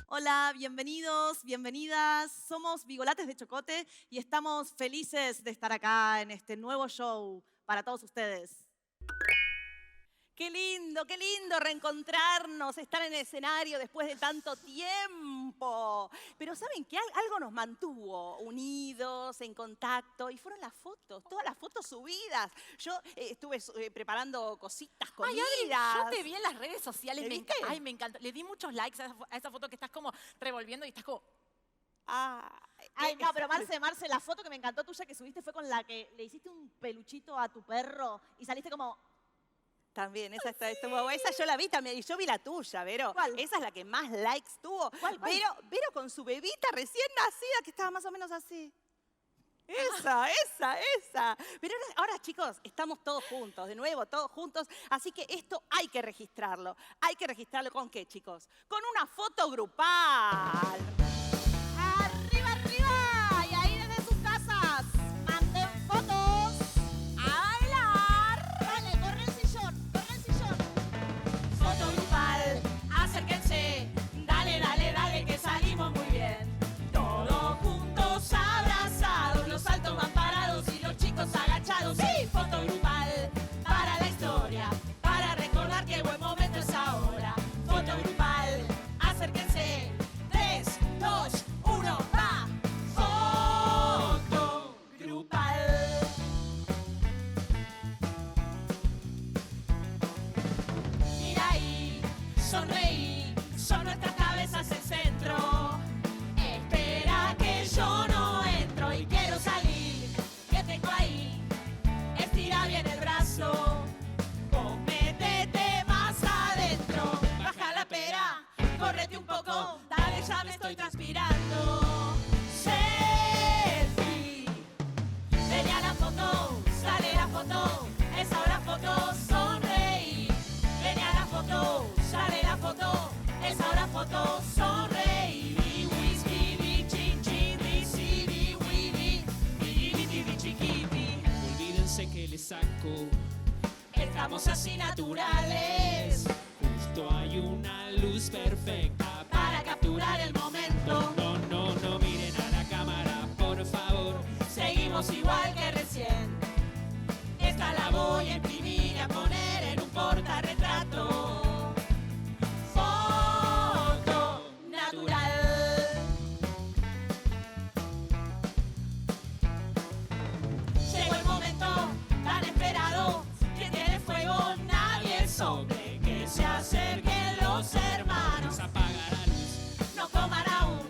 Hola, bienvenidos, bienvenidas. Somos Bigolates de Chocote y estamos felices de estar acá en este nuevo show para todos ustedes. Qué lindo reencontrarnos, estar en el escenario después de tanto tiempo. Pero ¿saben qué? Algo nos mantuvo unidos, en contacto, y fueron las fotos, todas las fotos subidas. Yo estuve preparando cositas, comidas. Ay, Adri, yo te vi en las redes sociales. ¿Viste? Me encantó. Le di muchos likes a esa foto que estás como revolviendo y estás como... Ay, no, pero Marce, la foto que me encantó tuya que subiste fue con la que le hiciste un peluchito a tu perro y saliste como... También, esa esa yo la vi también, y yo vi la tuya, Vero. ¿Cuál? Esa es la que más likes tuvo. ¿Cuál? Vero con su bebita recién nacida, que estaba más o menos así. Esa. Pero ahora, chicos, estamos todos juntos, de nuevo, todos juntos. Así que esto hay que registrarlo. ¿Hay que registrarlo con qué, chicos? Con una foto grupal. ¡Arriba! Y ahí desde sus casas sonreí, son nuestras cabezas el centro. Espera que yo no entro y quiero salir. ¿Qué tengo ahí? Estira bien el brazo, o métete más adentro. Baja la pera, córrete un poco, dale, ya me estoy transpirando. Selfie, venía la foto, sale la foto, es ahora foto, sonreí. Venía la foto, sale la foto, es ahora foto, sonreí. Whisky, bi, chin, chin, bi, si, bi, wi, bi, bi, bi, chiquiti. Olvídense que le saco. Estamos así naturales. Justo hay una luz perfecta para capturar el momento. No, no, no miren a la cámara, por favor. Seguimos igual que recién. Esta la voy a imprimir y a poner en un portarretrato. Foto natural. Llegó el momento tan esperado. Quien tiene fuego, nadie sobre. Que se acerquen los hermanos. Apaga la luz. No coman aún.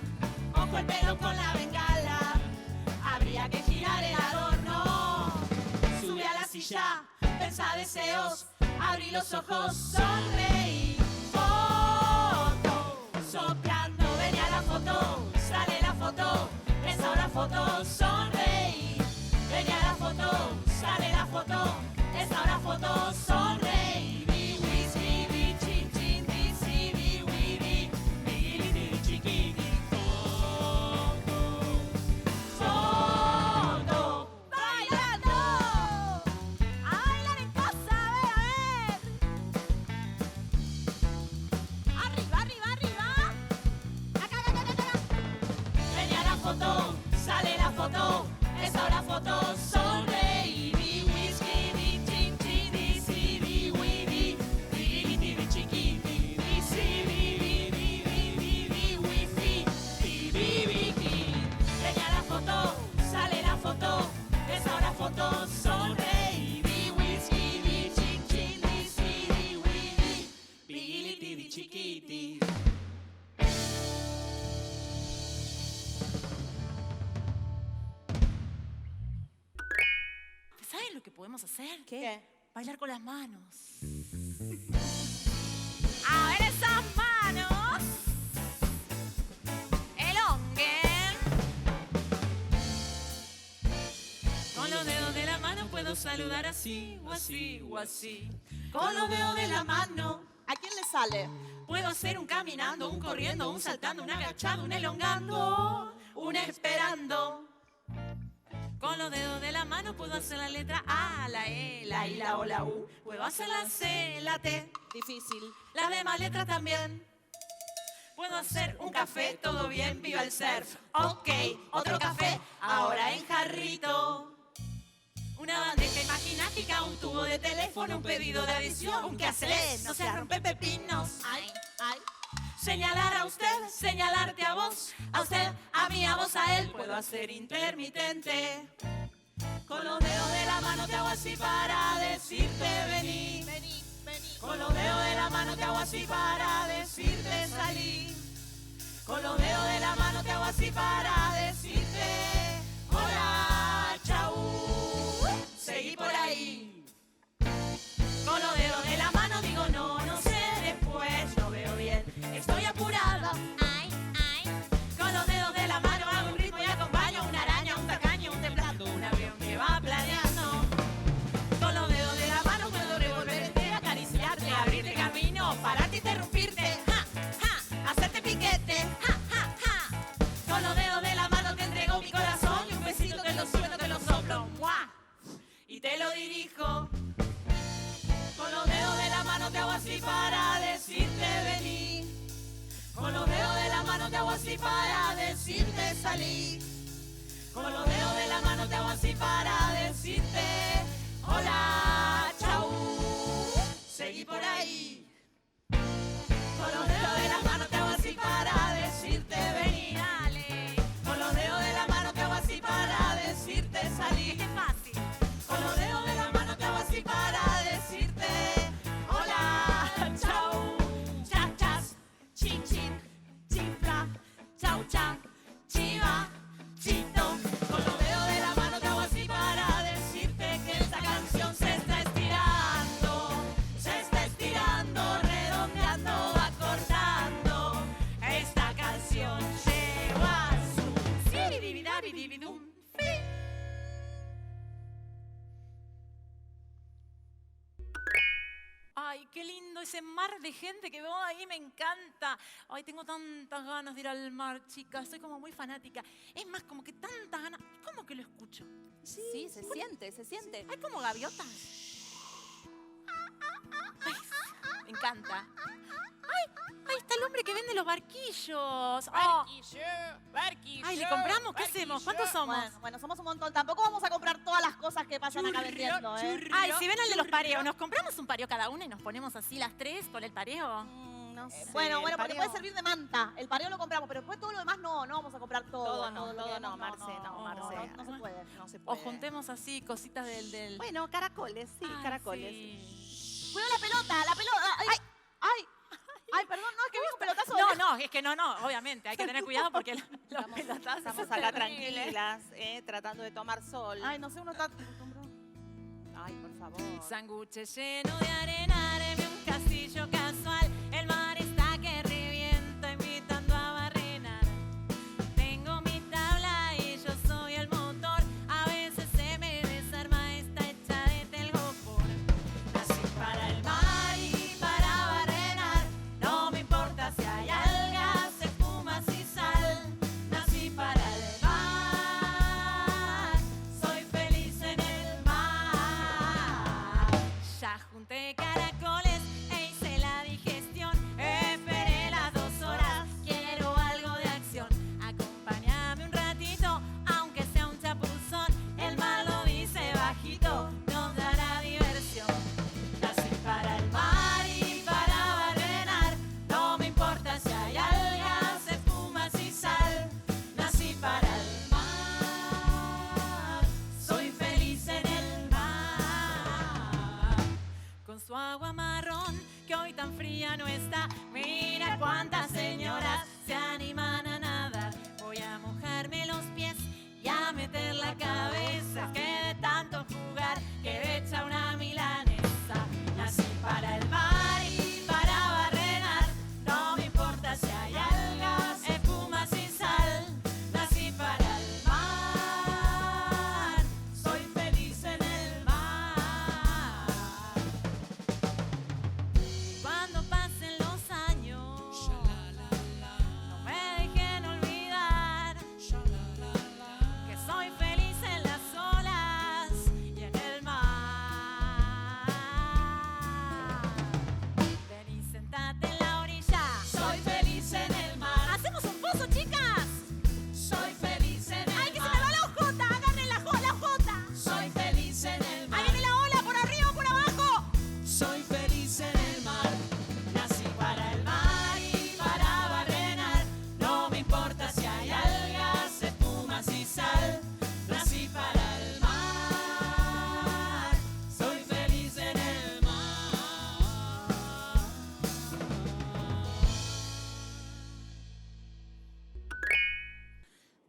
Ojo el pelo con la bengala. Habría que girar el adorno. Sube a la silla, pensa deseos. Abrí los ojos, sonreí. Foto, soplando, venía la foto, sale la foto, es ahora foto, sonreí. Venía la foto, sale la foto, es ahora foto, sonreí. Bi, whisky, bi, chin, chin, bi, si, bi, wi, bi, bi, li, li, chiquiti. Foto, bailando. A bailar en casa, a ver. Arriba, arriba, arriba. Acá, acá, acá, acá. Venía la foto, sale la foto, es ahora foto, sonreí. Bi, whisky, bi, chin, chin, bi, si, bi, wi, bi, bi, li, li, chiquiti. Bi, si, bi, bi, bi, bi, bi, bi, wifi, bi, bi, bi, bi. Venía la foto, sale la foto, es ahora foto, sonreí. Bi, whisky, bi, chin, chin, bi, si, bi, wi, bi, bi, li, li, chiquiti. ¿Saben lo que podemos hacer? ¿Qué? Bailar con las manos. A ver esas manos. Elonguen. Con los dedos de la mano puedo saludar así, o así, o así. Con los dedos de la mano. ¿A quién le sale? Puedo hacer un caminando, un corriendo, un saltando, un agachado, un elongando, un esperando. Con los dedos de la mano puedo hacer la letra A, la E, la I, la O, la U. Puedo hacer la C, la T. Difícil. Las demás letras también. Puedo hacer un café, todo bien, viva el surf. Ok, otro café, ahora en jarrito. Una bandeja imaginática, un tubo de teléfono, un pedido de adición, un que hacer, no se rompe pepinos. Ay, ay. Señalar a usted, señalarte a vos, a usted, a mí, a vos, a él. Puedo hacer intermitente. Con los dedos de la mano te hago así para decirte vení. Vení, vení. Con los dedos de la mano te hago así para decirte salí. Con los dedos de la mano te hago así para decirte hola, chau. Seguí por ahí. Con los dedos de la mano digo no, no sé después, no veo bien, estoy apurada. Ay, ay. Con los dedos de la mano hago un ritmo y acompaño una araña, un tacaño, un temblando, un avión que va planeando. Con los dedos de la mano puedo revolverte, acariciarte, abrirte camino, pararte, interrumpirte, ja, ja, hacerte piquete, ja, ja, ja. Con los dedos de la mano te entrego mi corazón y un besito te lo suelto, te lo soplo, ¡mua! Y te lo dirijo. Con los dedos de la mano te hago así para decirte vení. Con los dedos de la mano te hago así para decirte salí. Con los dedos de la mano te hago así para decirte hola, chau. Seguí por ahí. Con los dedos de la mano te hago así para decirte vení. Dale. Con los dedos de la mano te hago así para decirte salí. Qué fácil. Con los dedos de la mano te hago así para decirte hola, chau, cha, cha. Ay, qué lindo ese mar de gente que veo ahí, me encanta. Ay, tengo tantas ganas de ir al mar, chicas. Soy como muy fanática. Es más, como que tantas ganas. ¿Cómo que lo escucho? Sí, se siente, se siente. Hay como gaviotas. Ay, me encanta. Ay, ahí está el hombre que vende los barquillos. Oh. Barquillo. Ay, ¿le compramos? ¿Qué hacemos? ¿Cuántos somos? Bueno, somos un montón. Tampoco vamos a comprar todas las cosas que pasan acá vendiendo, ¿eh? Ay, si ven al de los pareos, ¿nos compramos un pareo cada una y nos ponemos así las tres con el pareo? No sé. Bueno, porque puede servir de manta. El pareo lo compramos, pero después todo lo demás no vamos a comprar todo. Todo no, Marce. No se puede. O juntemos así cositas del... Bueno, caracoles, sí, Ay, caracoles. sí. Cuidado la pelota. Ay, perdón, no, es que vi un pelotazo. No, es que no, obviamente. Hay que tener cuidado porque los pelotazos Estamos son acá terribles. tranquilas, tratando de tomar sol. Ay, no sé, uno está acostumbrado. Ay, por favor. Sanguche lleno de arena, hareme un castillo casual. El mar está que revienta, invitando a barrenar. Tengo mi tabla y yo soy el motor. A veces se me desarma, está hecha de telgopor. Nací para el mar y para barrenar. No me importa si hay algas, espumas y sal. Nací para el mar, soy feliz en el mar. Ya junté caracoles e hice la digestión. Esperé las 2 horas, quiero algo de acción. Acompáñame un ratito, aunque sea un chapuzón. El mar lo dice bajito, nos dará diversión. Nací para el mar y para barrenar. No me importa si hay algas, espumas y sal. Nací para el mar, soy feliz en el mar. Con su agua marrón, que hoy tan fría no está. Mira cuántas señoras se animan a nadar. Voy a mojarme los pies y a meter la cabeza. Que de tanto jugar quedé hecha una milanesa. Nací para el mar y para barrenar. No me importa si hay algas, espumas y sal. Nací para el mar, soy feliz en el mar. Cuando pasen los años, no me dejen olvidar que soy feliz en las olas y en el mar. Ven y sentate en la orilla. Soy feliz en el mar. ¿Hacemos un pozo, chicas? Soy feliz en el mar. ¡Ay, que se me va la ojota! ¡Agarren la ojota! Soy feliz en el mar. ¡Ahí viene la ola! ¡Por arriba o por abajo! Soy feliz en el mar. Nací para el mar y para barrenar. No me importa si hay algas, espumas y sal. Nací para el mar. Soy feliz en el mar.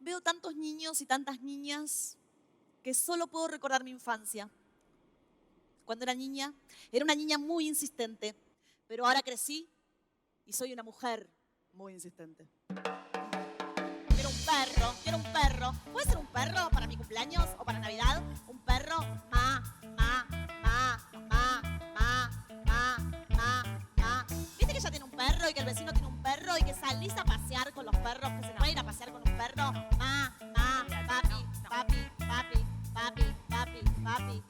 Veo tantos niños y tantas niñas que solo puedo recordar mi infancia. Cuando era niña, era una niña muy insistente, pero ahora crecí y soy una mujer muy insistente. Quiero un perro, quiero un perro. ¿Puede ser un perro para mi cumpleaños o para Navidad? Un perro, ¿Viste que ella tiene un perro y que el vecino tiene un perro y que salís a pasear con los perros, que se puede ir a pasear con un perro?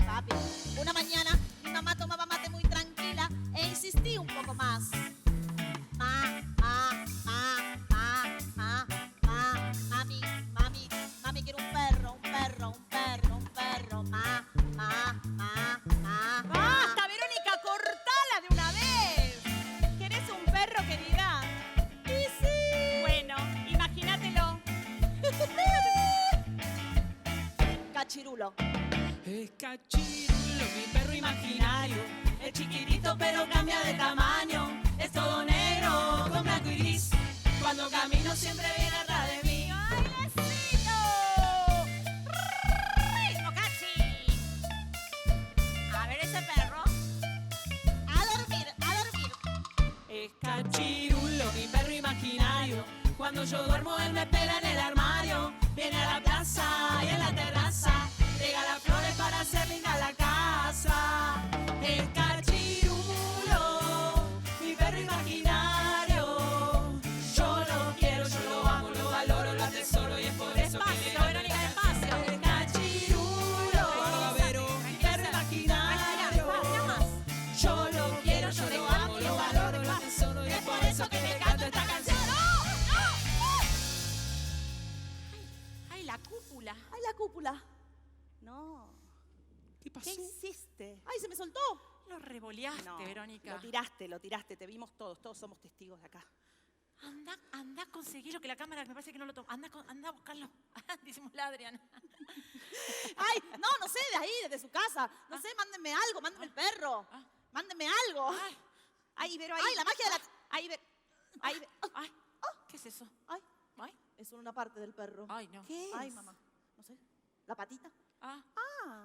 Papi. Una mañana mi mamá tomaba mate muy tranquila e insistí un poco más. Mami, quiero un perro. ¡Basta, Verónica! ¡Cortala de una vez! ¿Querés un perro, querida? Sí, sí. Bueno, imagínatelo. Cachirulo. Es Cachirulo, mi perro imaginario. Es chiquitito pero cambia de tamaño. Es todo negro con blanco y gris. Cuando camino siempre viene atrás de mí. ¡Bailecito! ¡Ritmo, Cachi! A ver ese perro. A dormir. Es Cachirulo, mi perro imaginario. Cuando yo duermo él me espera en el armario. Viene a la plaza y en la terraza regala flores para hacer linda la casa. Es Cachirulo, espoliaste, No, Verónica. lo tiraste, te vimos todos somos testigos de acá. Anda a conseguirlo, que la cámara me parece que no lo toma. Anda a buscarlo. Disimulá, Adriana. Ay, no sé, de ahí, desde su casa. No sé, mándenme algo, mándenme el perro. Mándenme algo. Ay, Vero, ahí. Ay, la magia de la... Ahí, Vero. Ahí, Ay, ¿qué es eso? Ay, es una parte del perro. Ay, no. ¿Qué Ay, mamá, no sé. ¿La patita? Ah.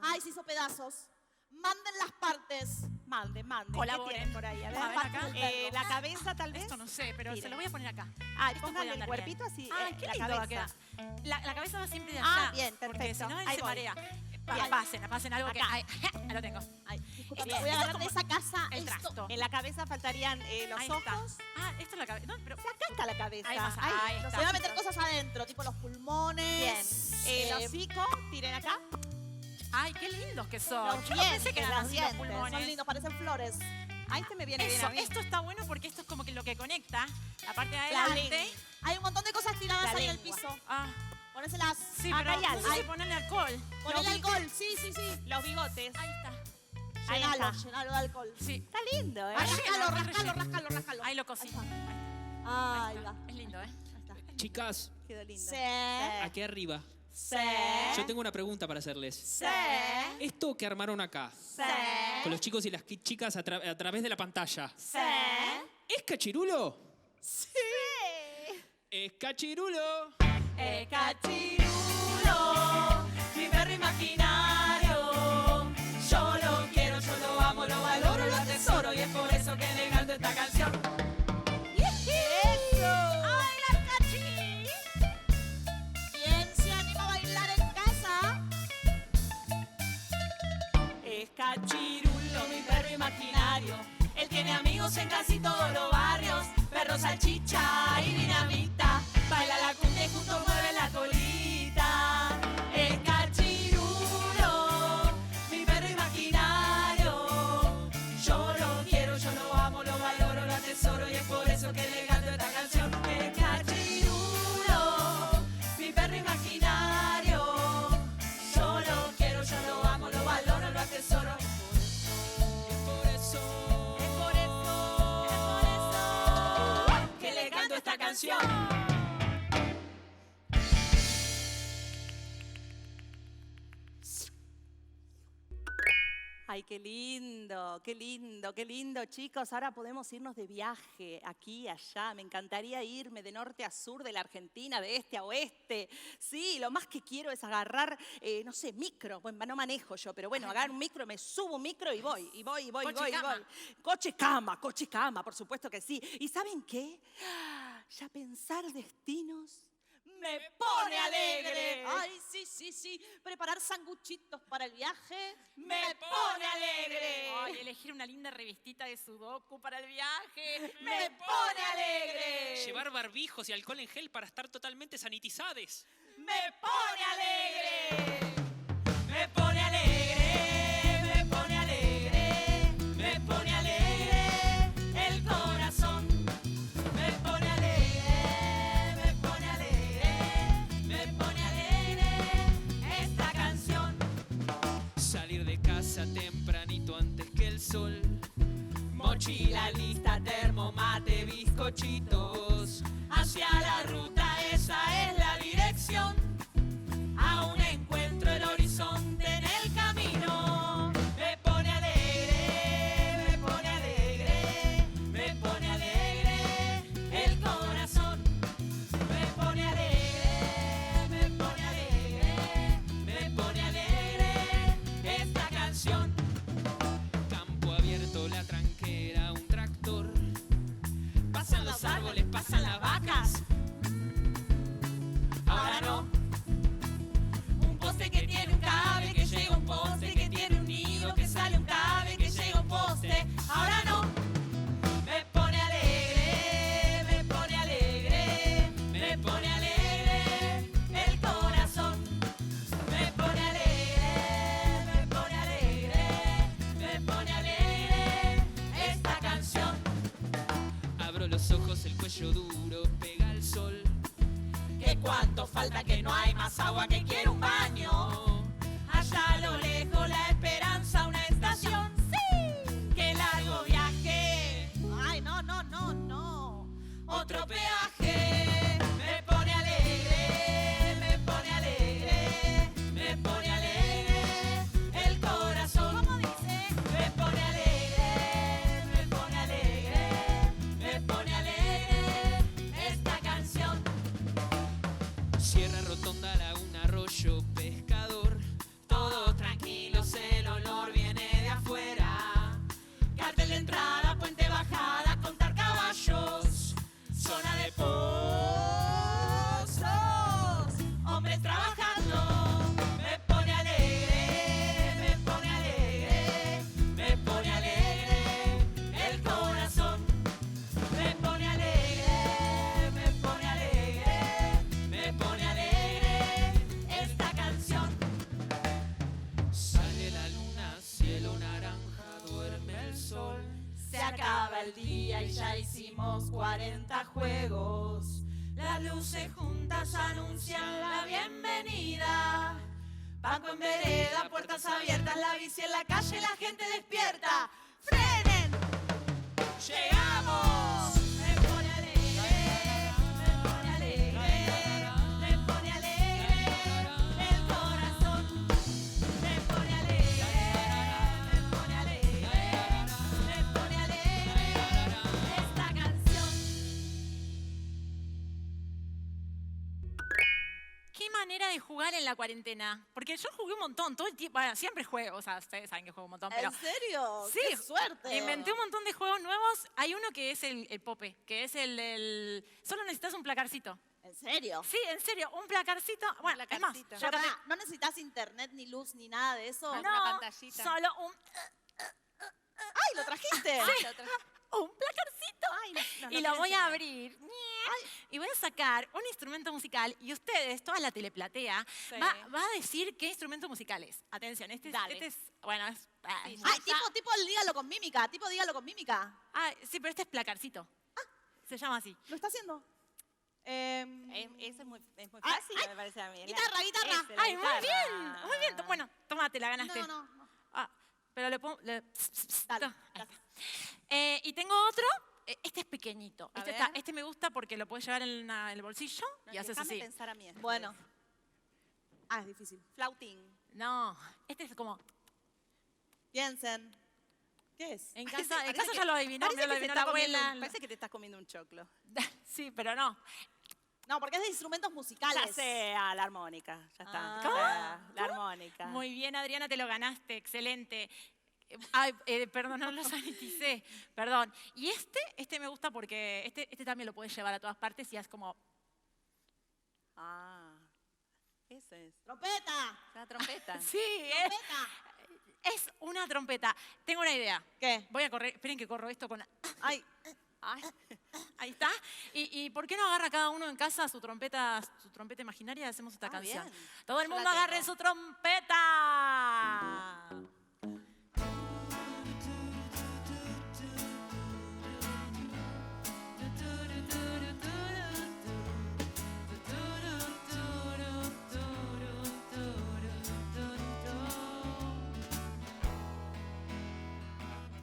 Ay, se hizo pedazos. Manden las partes. Manden. Colaboren. ¿Qué tienen por ahí? A ver, acá. La cabeza, tal vez. Esto no sé, pero se lo voy a poner acá. Ay, Esto pónganle puede el andar cuerpito bien. así. Ay, qué la lindo va a cabeza. quedar. La cabeza va siempre de allá. Bien, Porque perfecto. si no, él Ahí se voy. marea. Bien. Pasen algo que... Acá. Ay, lo tengo. Disculpa, Bien. voy a Esto agarrar de como esa casa el trasto. En la cabeza faltarían los Ahí ojos. está. Esto es la cabeza. No, pero... Acá está la cabeza. Ahí pasa. Ahí está. Se van a meter cosas adentro, tipo los pulmones. Bien. El hocico, tiren acá. Ay, qué lindos que son. Los Yo no pensé que eran los así dientes. los pulmones. Son lindos, parecen flores. Ahí te me viene bien Eso, a mí. esto está bueno porque esto es como que lo que conecta la parte de La adelante. lengua. Hay un montón de cosas tiradas La ahí en el lengua. piso. Sí, Ponéselas. pero Acá hay no algo. sé si ponerle alcohol. Ponele alcohol, sí. Los bigotes. Ahí está. Llenalo de alcohol. Sí. Está lindo, ¿eh? Rascalo. Ahí lo cocino. Ahí va. Es lindo, ¿eh? Chicas, Quedó lindo. aquí arriba. Yo tengo una pregunta para hacerles. Esto que armaron acá, con los chicos y las chicas a través de la pantalla, ¿es cachirulo? Sí. ¿Es cachirulo? Es cachirulo, mi perro imaginario. Yo lo quiero, yo lo amo, lo valoro, lo atesoro y es por eso que le canto esta canción. ¡Eso! ¡Ay, la cachi! ¿Quién se anima a bailar en casa? Es cachirulo, mi perro imaginario. Él tiene amigos en casi todos los barrios. Perro, salchicha y dinamita. Baila la cumbia y justo mueve la colita. Es cachirulo, mi perro imaginario. Yo lo quiero, yo lo amo, lo valoro, lo atesoro y es por eso que le canto esta canción. Es cachirulo, mi perro imaginario. Yo lo quiero, yo lo amo, lo valoro, lo atesoro. Que le canto esta canción. Ay, qué lindo, chicos. Ahora podemos irnos de viaje aquí, allá. Me encantaría irme de norte a sur de la Argentina, de este a oeste. Sí, lo más que quiero es agarrar, no sé, micro. Bueno, no manejo yo, pero bueno, agarrar un micro, me subo un micro y voy. Coche cama, por supuesto que sí. ¿Y saben qué? Ya pensar destinos me pone alegre. Ay, sí. Preparar sanguchitos para el viaje me pone alegre. Ay, elegir una linda revistita de sudoku para el viaje me pone alegre. Llevar barbijos y alcohol en gel para estar totalmente sanitizados. Me pone alegre. Me pone alegre. Me pone alegre. Me pone alegre el corazón. Me pone alegre. Me pone alegre. Me pone alegre esta canción. Salir de casa tempranito antes que el sol. Mochila lista, termo, mate, bizcochitos. Hacia la ruta, esa es la dirección. A un encuentro, el horizonte en el camino. Me pone alegre, me pone alegre. Me pone alegre el corazón. Me pone alegre, me pone alegre. Me pone alegre esta canción. Campo abierto, la tranquera, un tractor. Pasan los árboles, pasan las vacas. Ahora no. Un poste que tiene un cable, que llega un poste, que tiene un nido, que sale un cable, que llega un poste. Ahora no. Me pone alegre, me pone alegre, me pone alegre el corazón. Me pone alegre, me pone alegre, me pone alegre esta canción. Abro los ojos, el cuello duro, pega el sol. Que cuánto falta, que no hay más agua, que quiero un baño. Allá a lo lejos la esperanza, una estación. Sí. Que largo Se acaba el día y ya hicimos 40 juegos. Las luces juntas anuncian la bienvenida. Banco en vereda, puertas abiertas, la bici en la calle, la gente despierta. ¡Frenen! ¡Llegamos! Me pone alegre, me pone alegre, me pone alegre el corazón. Me pone alegre, me pone alegre, me pone alegre esta canción. ¿Qué manera de jugar en la cuarentena? Porque yo jugué un montón, todo el tiempo. Bueno, siempre juego, o sea, ustedes saben que juego un montón, pero... ¿En serio? Sí, ¡Qué suerte! Inventé un montón de juegos nuevos. Hay uno que es el Pope, que es el... Solo necesitas un placarcito. ¿En serio? Sí, en serio, un placarcito. Bueno, es más, yo acá te- ¿No necesitas internet, ni luz, ni nada de eso? No, solo un... ¡Ay, lo trajiste! Sí. Un placarcito. Y lo voy a abrir. Y voy a sacar un instrumento musical y ustedes, toda la teleplatea, Sí. va a decir qué instrumento musical es. Atención, este es... Bueno, es... Ay, tipo dígalo con mímica, dígalo con mímica. Ah, sí, pero este es placarcito. Se llama así. ¿Lo está haciendo? Eso es muy fácil, me parece a mí. Guitarra. Ay, muy bien. Bueno, tomate, la ganaste. No. Ah, pero le pongo... Dale. Y tengo otro. Este es pequeñito. A Este, ver. este me gusta porque lo puedes llevar en el bolsillo y haces Déjame así. pensar a mí. Bueno. Es difícil. Flautín. No, este es como... Piensen. ¿Qué es? En casa ya lo adivinó, me lo adivinó la abuela. Parece que te estás comiendo un choclo. Sí, pero no. No, porque es de instrumentos musicales. Ya sé, la armónica. Ya está. ¿Cómo? La armónica. Muy bien, Adriana, te lo ganaste. Excelente. Ay, perdón, no lo saniticé. Perdón. Y este me gusta porque este también lo puedes llevar a todas partes y es como... Eso es. ¡Trompeta! La trompeta. Sí, es una trompeta. Tengo una idea. ¿Qué? Voy a correr. Esperen que corro esto con... Ay. Ahí está. ¿Y por qué no agarra cada uno en casa su trompeta imaginaria y hacemos esta canción? bien. Todo el Yo la mundo agarre tengo. su trompeta.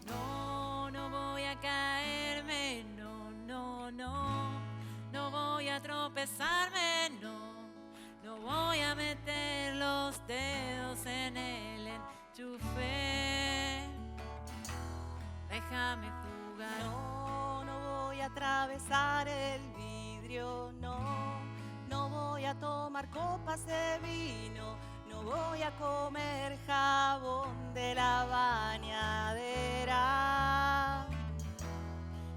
No voy a caerme, no voy a tropezarme, no voy a meter los dedos en el enchufe. Déjame jugar. No voy a atravesar el vidrio, no voy a tomar copas de vino, no voy a comer jabón de la bañadera.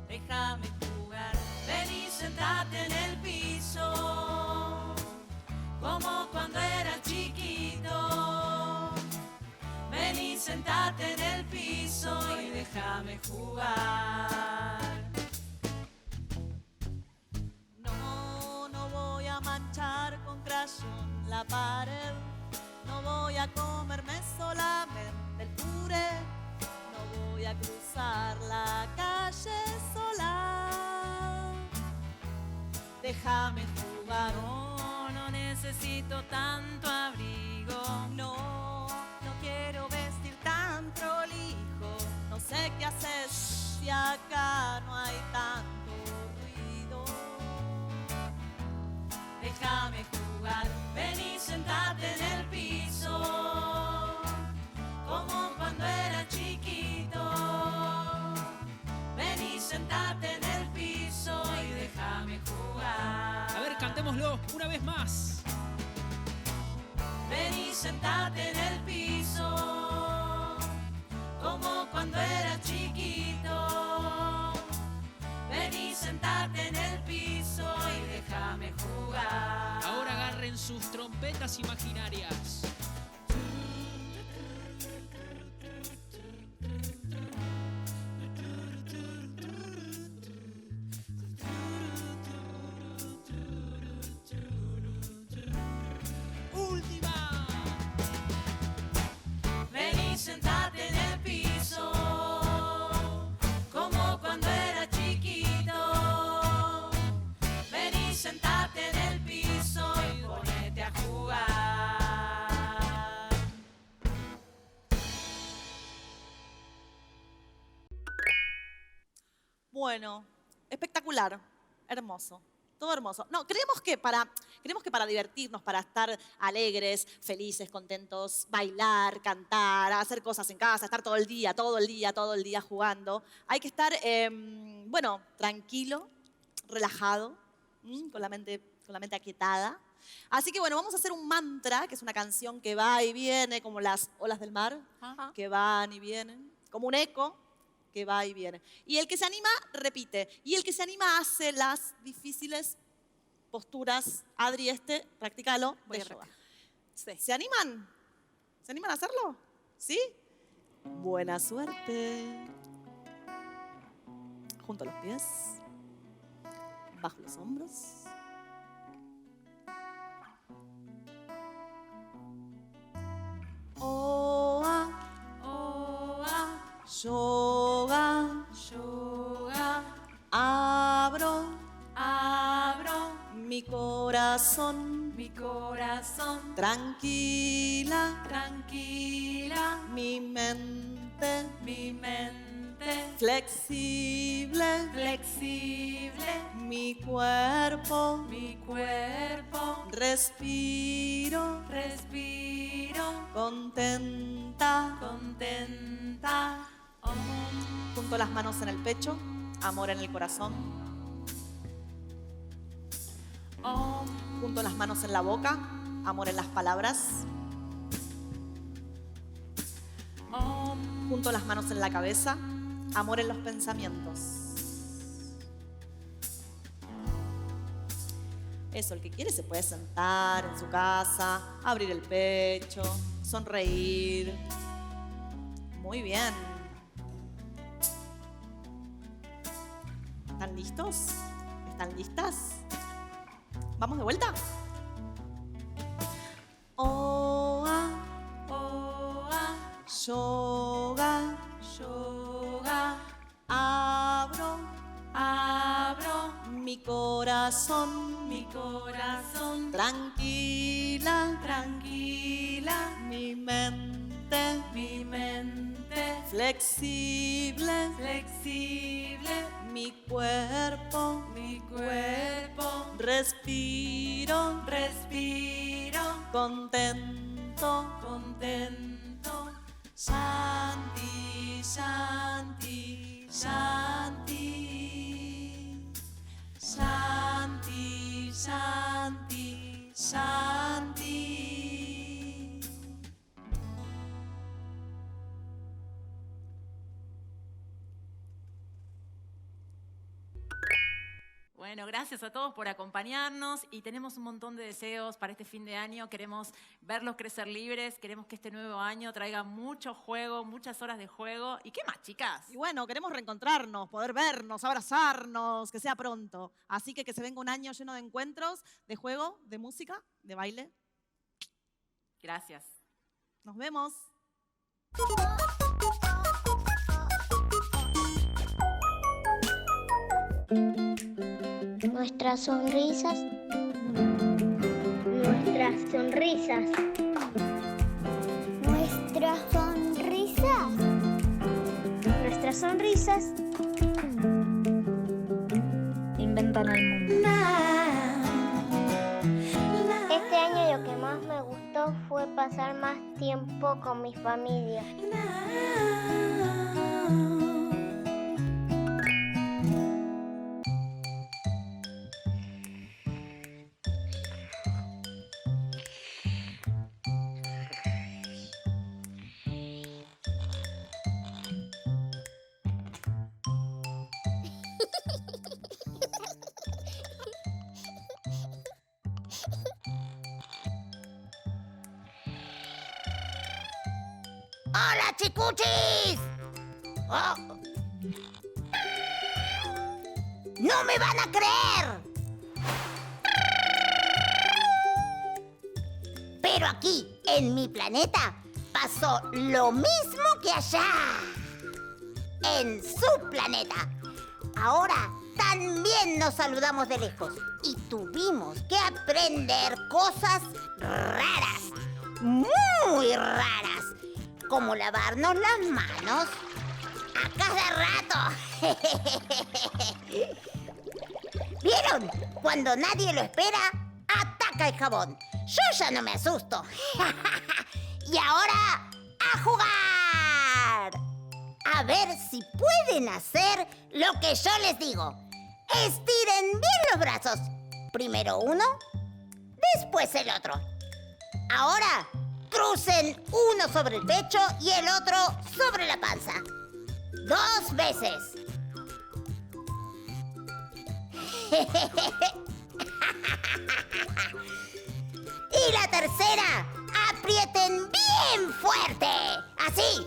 Déjame jugar. Ven y sentate en el piso, como cuando era chiquito. Ven y sentate en el piso y déjame jugar. No voy a manchar con crayón la pared, no voy a comerme solamente el puré, no voy a cruzar la calle sola. Déjame jugar. No necesito tanto abrigo. No quiero vestir tan prolijo, no sé qué hacer si acá no hay tanto ruido. Déjame jugar. Ven y sentate en el piso, como cuando era chiquito. Ven y sentate en el piso y déjame jugar. A ver, cantémoslo una vez más. Ven y sentate en el piso, como cuando era chiquito. Ven y sentate en el piso y déjame jugar. Ahora agarren sus trompetas imaginarias. Última. Ven y sentate en el piso, como Bueno, espectacular, hermoso, todo hermoso. No, creemos que para divertirnos, para estar alegres, felices, contentos, bailar, cantar, hacer cosas en casa, estar todo el día jugando, hay que estar, bueno, tranquilo, relajado, con la mente aquietada. Así que bueno, vamos a hacer un mantra, que es una canción que va y viene, como las olas del mar, que van y vienen, como un eco que va y viene. Y el que se anima, repite. Y el que se anima hace las difíciles posturas. Adri, practícalo, de yoga. Sí. ¿Se animan? ¿Se animan a hacerlo? ¿Sí? Buena suerte. Junto a los pies. Bajo los hombros. Oa, oa, yoga, yoga. Abro, abro mi corazón, tranquila, tranquila. Mi mente, flexible, flexible. Mi cuerpo, respiro, respiro. Contenta, contenta. Junto las manos en el pecho, amor en el corazón. Junto las manos en la boca, amor en las palabras. Junto las manos en la cabeza, amor en los pensamientos. Eso, el que quiere se puede sentar en su casa, abrir el pecho, sonreír. Muy bien. ¿Están listos? ¿Están listas? ¿Vamos de vuelta? Oa, oa, yoga, yoga. Abro, abro mi corazón, tranquila, tranquila. Mi mente, flexible, flexible. Mi cuerpo, respiro, respiro. Contento, contento. Shanti, shanti, shanti. Shanti, shanti, shanti. Bueno, gracias a todos por acompañarnos y tenemos un montón de deseos para este fin de año. Queremos verlos crecer libres, queremos que este nuevo año traiga mucho juego, muchas horas de juego. ¿Y qué más, chicas? Y bueno, queremos reencontrarnos, poder vernos, abrazarnos, que sea pronto. Así que se venga un año lleno de encuentros, de juego, de música, de baile. Gracias. Nos vemos. Nuestras sonrisas. Nuestras sonrisas. Nuestras sonrisas. Nuestras sonrisas. Inventan el mundo. Este año lo que más me gustó fue pasar más tiempo con mi familia. ¡Hola, chicuchis! Oh. ¡No me van a creer! Pero aquí, en mi planeta, pasó lo mismo que allá. En su planeta. Ahora también nos saludamos de lejos y tuvimos que aprender cosas raras, muy raras, como lavarnos las manos a cada rato. ¿Vieron? Cuando nadie lo espera, ataca el jabón. Yo ya no me asusto. Y ahora, ¡a jugar! A ver si pueden hacer lo que yo les digo. Estiren bien los brazos. Primero uno, después el otro. Ahora, crucen uno sobre el pecho y el otro sobre la panza. 2 veces. Y la tercera, aprieten bien fuerte. Así.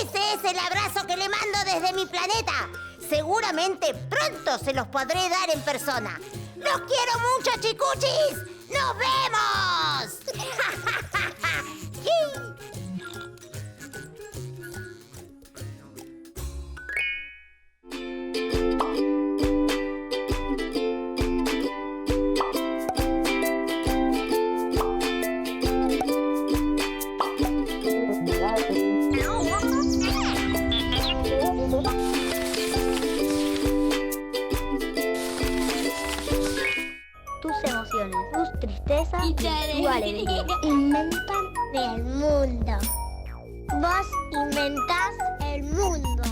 Ese es el abrazo que le mando desde mi planeta. Seguramente pronto se los podré dar en persona. ¡Los quiero mucho, chicuchis! ¡Nos vemos! Tus emociones, tus tristezas y tu alegría inventan el mundo. Vos inventás el mundo.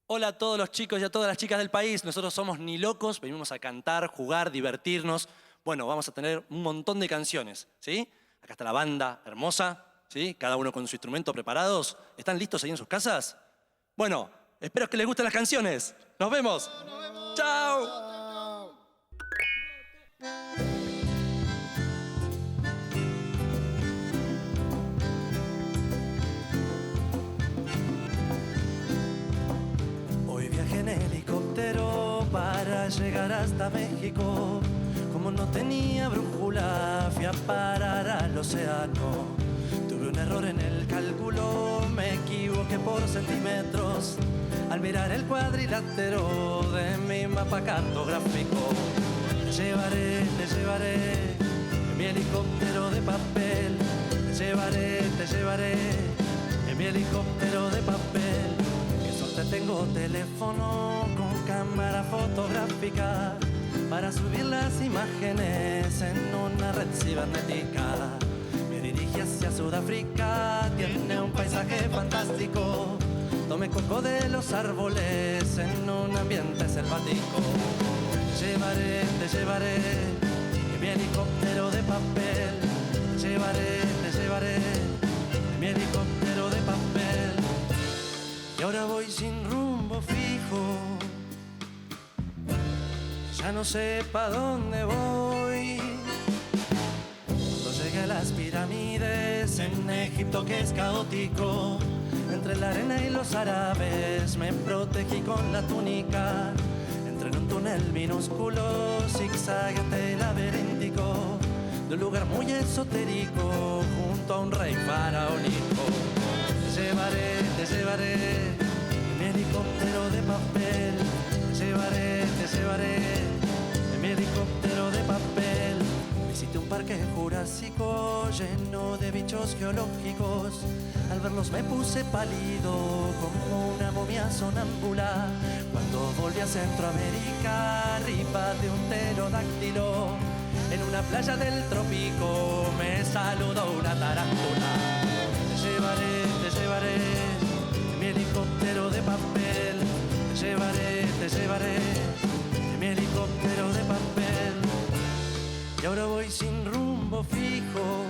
Hola a todos los chicos y a todas las chicas del país. Nosotros somos Ni Locos, venimos a cantar, jugar, divertirnos. Bueno, vamos a tener un montón de canciones, ¿sí? Acá está la banda hermosa, ¿sí? Cada uno con su instrumento preparados. ¿Están listos ahí en sus casas? Bueno, espero que les gusten las canciones. ¡Nos vemos! ¡Chao! Hoy viajé en helicóptero para llegar hasta México. Como no tenía brújula, fui a parar al océano. Tuve un error en el cálculo, me equivoqué por centímetros al mirar el cuadrilátero de mi mapa cartográfico. Te llevaré en mi helicóptero de papel. Te llevaré en mi helicóptero de papel. Qué suerte tengo teléfono con cámara fotográfica para subir las imágenes en una red cibernética. Me dirigí hacia Sudáfrica, tiene un paisaje fantástico. Tomé coco de los árboles en un ambiente selvático. Te llevaré en mi helicóptero de papel. Te llevaré en mi helicóptero de papel. Y ahora voy sin rumbo fijo. Ya no sé pa' dónde voy. Cuando llegué a las pirámides en Egipto, que es caótico, entre la arena y los árabes me protegí con la túnica. Entré en un túnel minúsculo, zigzagueante laberíntico, de un lugar muy esotérico, junto a un rey faraónico. Te llevaré en mi helicóptero de papel. Te llevaré en mi helicóptero de papel. Visité un parque jurásico lleno de bichos geológicos. Al verlos me puse pálido como una momia sonámbula. Cuando volví a Centroamérica, arriba de un pterodáctilo, en una playa del trópico me saludó una tarántula. Te llevaré en mi helicóptero de papel. Te llevaré en mi helicóptero de papel. Y ahora voy sin rumbo fijo.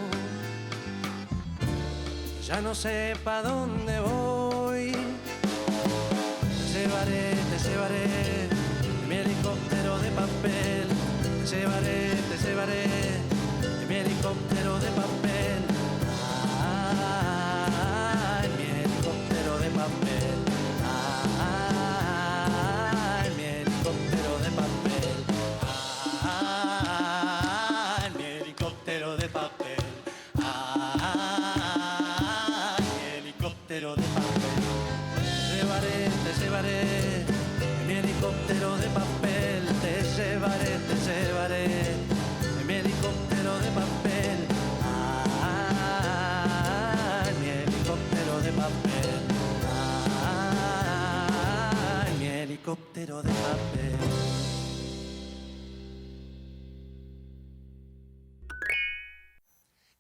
Ya no sé pa' dónde voy. Te llevaré en mi helicóptero de papel. Te llevaré en mi helicóptero de papel. En mi helicóptero de papel. En mi helicóptero de papel. En mi helicóptero de papel. Helicóptero de papel. Te llevaré en mi helicóptero helicóptero de papel, te llevaré en mi helicóptero de papel. En mi helicóptero de papel. En mi helicóptero de papel.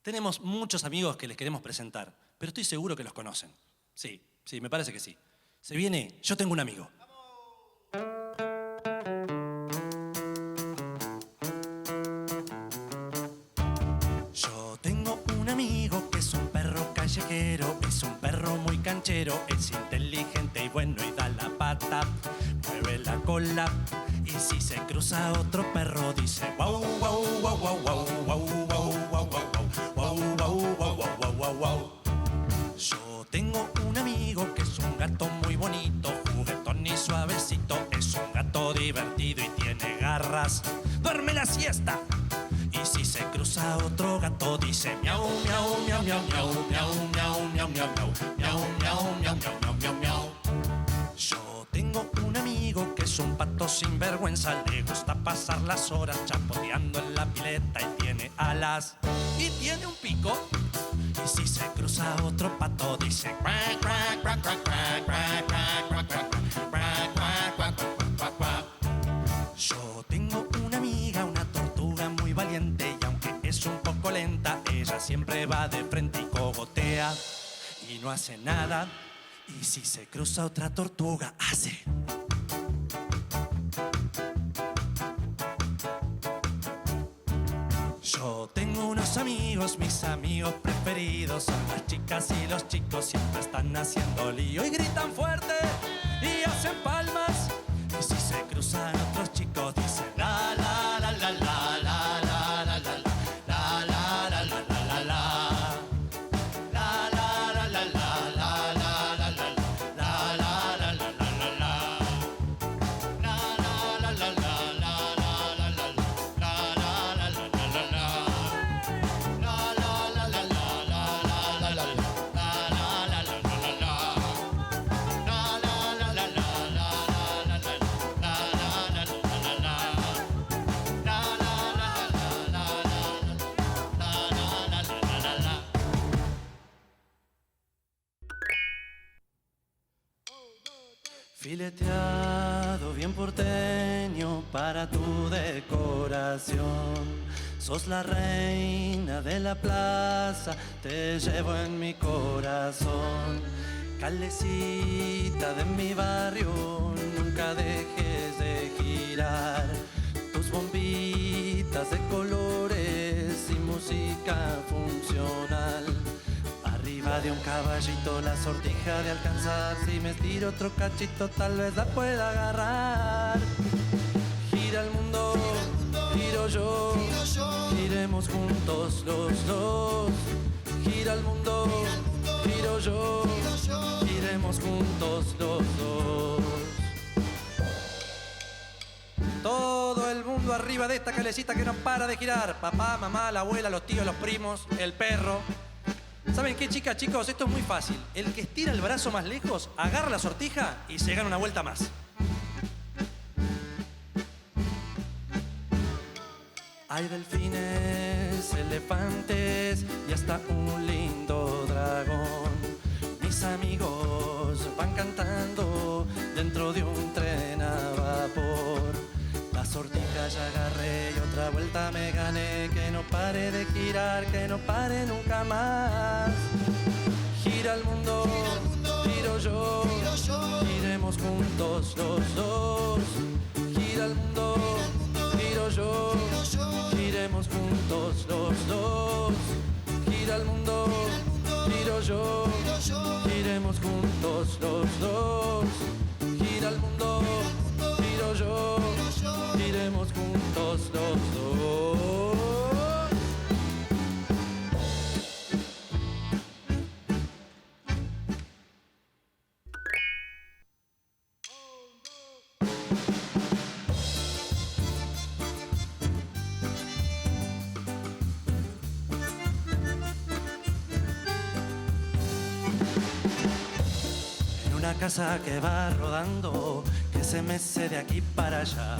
Tenemos muchos amigos que les queremos presentar, pero estoy seguro que los conocen. Sí, me parece que sí. Se viene Yo tengo un amigo. Yo tengo un amigo que es un perro callejero, es un perro muy canchero, es inteligente y bueno y da la pata, mueve la cola y si se cruza otro perro dice guau, guau, guau, guau, guau, guau, guau, guau, guau, guau, guau, guau, guau, guau, guau. Yo tengo un amigo que es un gato muy bonito, juguetón y suavecito, es un gato divertido y tiene garras, duerme la siesta. Y si se cruza otro gato dice miau, miau, miau, miau, miau, miau, miau, miau, miau, miau, miau, miau, miau, miau, miau, miau. Yo tengo un amigo que es un pato sin vergüenza, le gusta pasar las horas chapoteando en la pileta y tiene alas y tiene un pico. Y si se cruza otro pato dice cuac, cuac, cuac, cuac, cuac, cuac, cuac, cuac, cuac, cuac, cuac, cuac, cuac, cuac, cuac. Yo tengo una amiga, una tortuga muy valiente y aunque es un poco lenta, ella siempre va de frente y cogotea y no hace nada. Y si se cruza otra tortuga, hace. Yo tengo unos amigos, mis amigos preferidos son las chicas y los chicos, siempre están haciendo lío y gritan fuerte y hacen palmas. Y si se cruzan otros chicos dicen la la la la la la la la la la la la la la la. Fileteado bien porteño para tu decoración. Sos la reina de la plaza, te llevo en mi corazón. Calecita de mi barrio, nunca dejes de girar. Tus bombitas de colores y música funcional. Arriba de un caballito la sortija de alcanzar. Si me estiro otro cachito tal vez la pueda agarrar. Gira el mundo, giro yo, giremos juntos los dos. Gira el mundo, giro yo, giremos juntos los dos. Todo el mundo arriba de esta calecita que no para de girar. Papá, mamá, la abuela, los tíos, los primos, el perro. ¿Saben qué, chicas, chicos? Esto es muy fácil. El que estira el brazo más lejos, agarra la sortija y se gana una vuelta más. Hay delfines, elefantes y hasta un lindo dragón. Mis amigos van cantando dentro de un tren a vapor. La sortija ya agarré y otra vuelta me gané. Que no pare de girar, que no pare nunca más. Gira el mundo, giro yo, giremos juntos los dos. Gira el mundo, giro yo, giremos juntos los dos. Gira el mundo, giro yo, giremos juntos los dos. Gira el mundo, giro yo, giremos juntos los dos. En una casa que va rodando, que se mece de aquí para allá.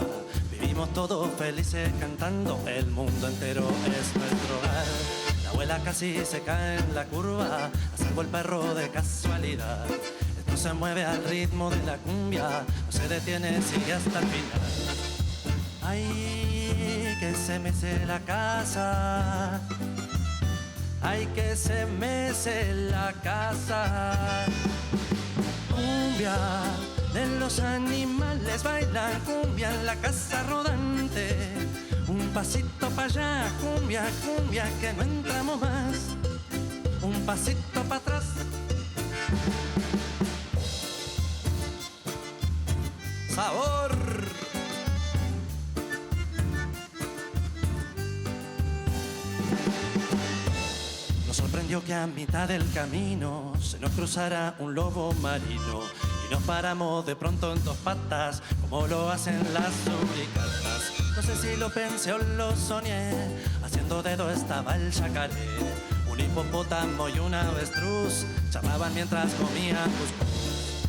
Vivimos todos felices cantando, el mundo entero es nuestro hogar. La abuela casi se cae en la curva, a salvo el perro de casualidad. Esto se mueve al ritmo de la cumbia, no se detiene, sigue hasta el final. Ay, que se mece la casa. Ay, que se mece la casa. Cumbia de los animales bailan cumbia en la casa rodante. Un pasito para allá, cumbia, cumbia, que no entramos más. Un pasito para atrás. Sabor. Nos sorprendió que a mitad del camino se nos cruzara un lobo marino y nos paramos de pronto en dos patas como lo hacen las suricatas. No sé si lo pensé o lo soñé, haciendo dedo estaba el yacaré. Un hipopótamo y un avestruz charlaban mientras comían cuscús.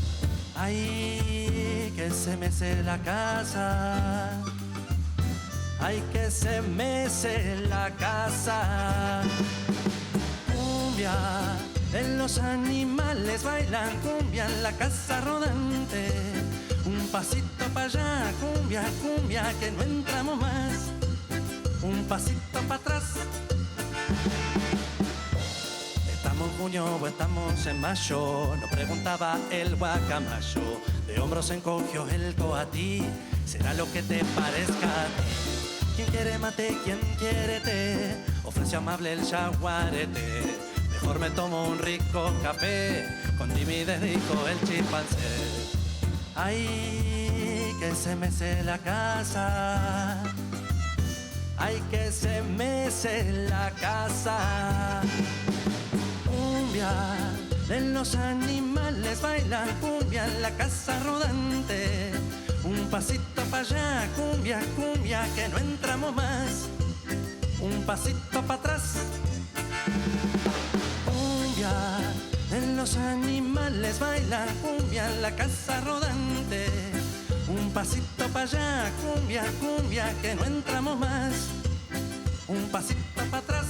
Ay, que se mece la casa. Ay, que se mece la casa. Cumbia, en los animales bailan cumbia en la casa rodante. Un pasito para allá, cumbia, cumbia, que no entramos más. Un pasito para atrás. ¿Estamos en junio o estamos en mayo? Nos preguntaba el guacamayo. De hombros encogió el coatí. Será lo que te parezca a ti. ¿Quién quiere mate? ¿Quién quiere té? Ofreció amable el jaguarete. Mejor me tomo un rico café. Con timidez dijo el chimpancé. Ay, que se mece la casa. Ay, que se mece la casa. Cumbia, en los animales bailan cumbia en la casa rodante. Un pasito para allá, cumbia, cumbia, que no entramos más. Un pasito para atrás. Cumbia, en los animales bailan cumbia en la casa rodante. Un pasito para allá, cumbia, cumbia, que no entramos más. Un pasito para atrás.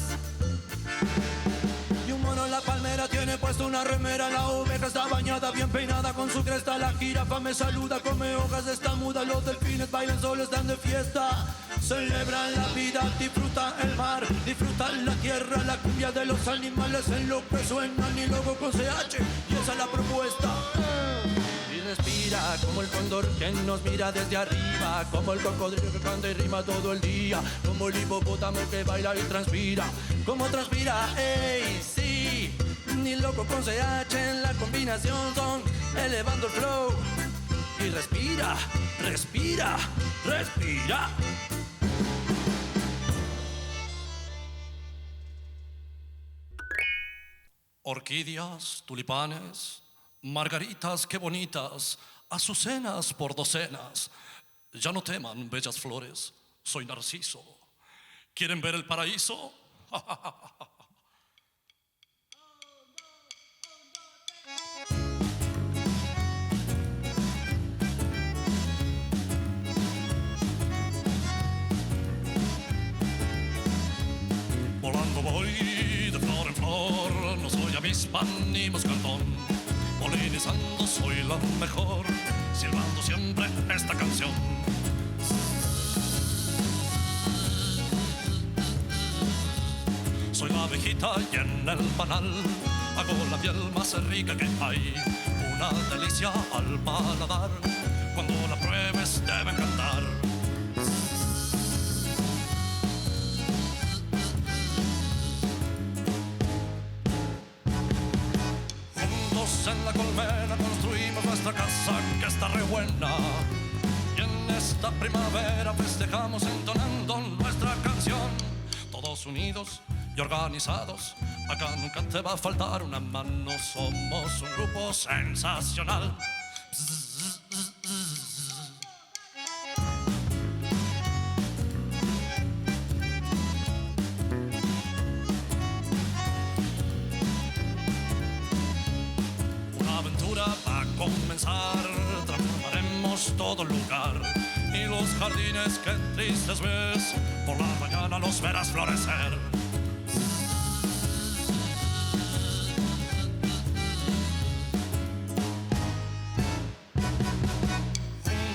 Y un mono en la palmera tiene puesto una remera. La oveja está bañada, bien peinada con su cresta. La jirafa me saluda, come hojas, está muda. Los delfines bailan solo, están de fiesta. Celebran la vida, disfrutan el mar, disfrutan la tierra, la cumbia de los animales en lo que suenan y luego con CH. Y esa es la propuesta. Y respira como el cóndor que nos mira desde arriba, como el cocodrilo que canta y rima todo el día, como el hipopótamo que baila y transpira. Como transpira, ey, sí. Ni loco con CH en la combinación son elevando el flow. Y respira, respira, respira. Orquídeas, tulipanes, margaritas, qué bonitas, azucenas por docenas. Ya no teman, bellas flores, soy Narciso. ¿Quieren ver el paraíso? Volando voy de flor en flor, no soy avispa ni moscardón. Polinizando soy la mejor, silbando siempre esta canción. Soy la abejita y en el panal hago la miel más rica que hay. Una delicia al paladar, cuando la pruebes debe cantar. En la colmena construimos nuestra casa que está re buena. Y en esta primavera festejamos entonando nuestra canción. Todos unidos y organizados, acá nunca te va a faltar una mano. Somos un grupo sensacional. Comenzar, transformaremos todo tu lugar. Y los jardines que tristes ves, por la mañana los verás florecer.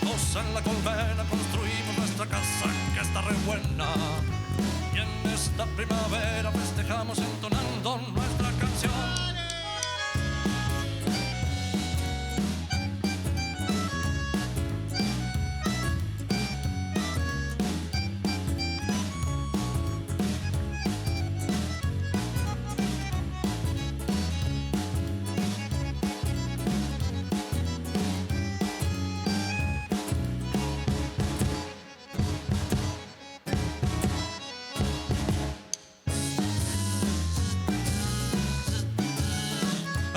Juntos en la colmena construimos nuestra casa que está re buena. Y en esta primavera festejamos entonando nuestra canción.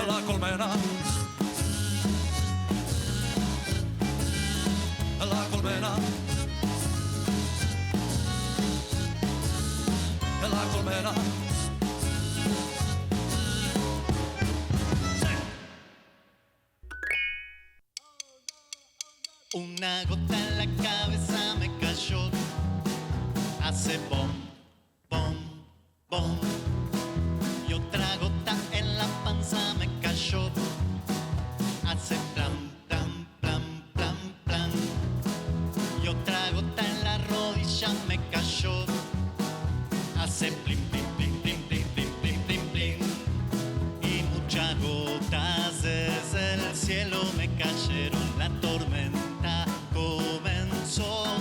La colmena, la colmena, la colmena. Una gota en la cabeza me cayó, hace bom, bom, bom. Y otra gota en la panza me cayó, hace plan, plan, plan, plan, plan. Y otra gota en la rodilla me cayó, hace plim, plim, plim, plim, plim, plim, plim, plim, plim. Y muchas gotas desde el cielo me cayeron, la tormenta comenzó.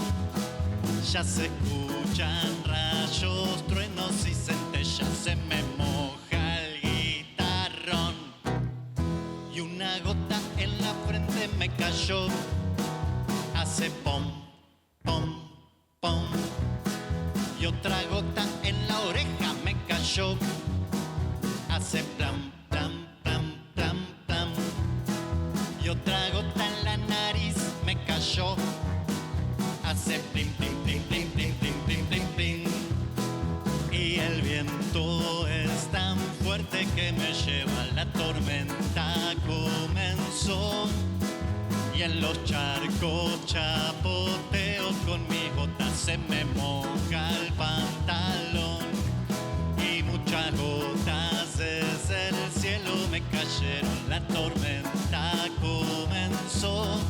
Ya se escuchan rayos, truenos y centellas, se me moja el guitarrón. Y una gota en la frente me cayó, hace pom, pom, pom. Y otra gota en la oreja me cayó, hace plam, plam, plam, plam, plam. Y otra gota en la nariz me cayó, hace plim, plim, plim, plim, plim, plim, plim, plim, plim. Y el viento es tan fuerte que me lleva, la tormenta comenzó. Y en los charcos chapoteo con mis botas, se me moja el pantalón. Y muchas gotas desde el cielo me cayeron, la tormenta comenzó.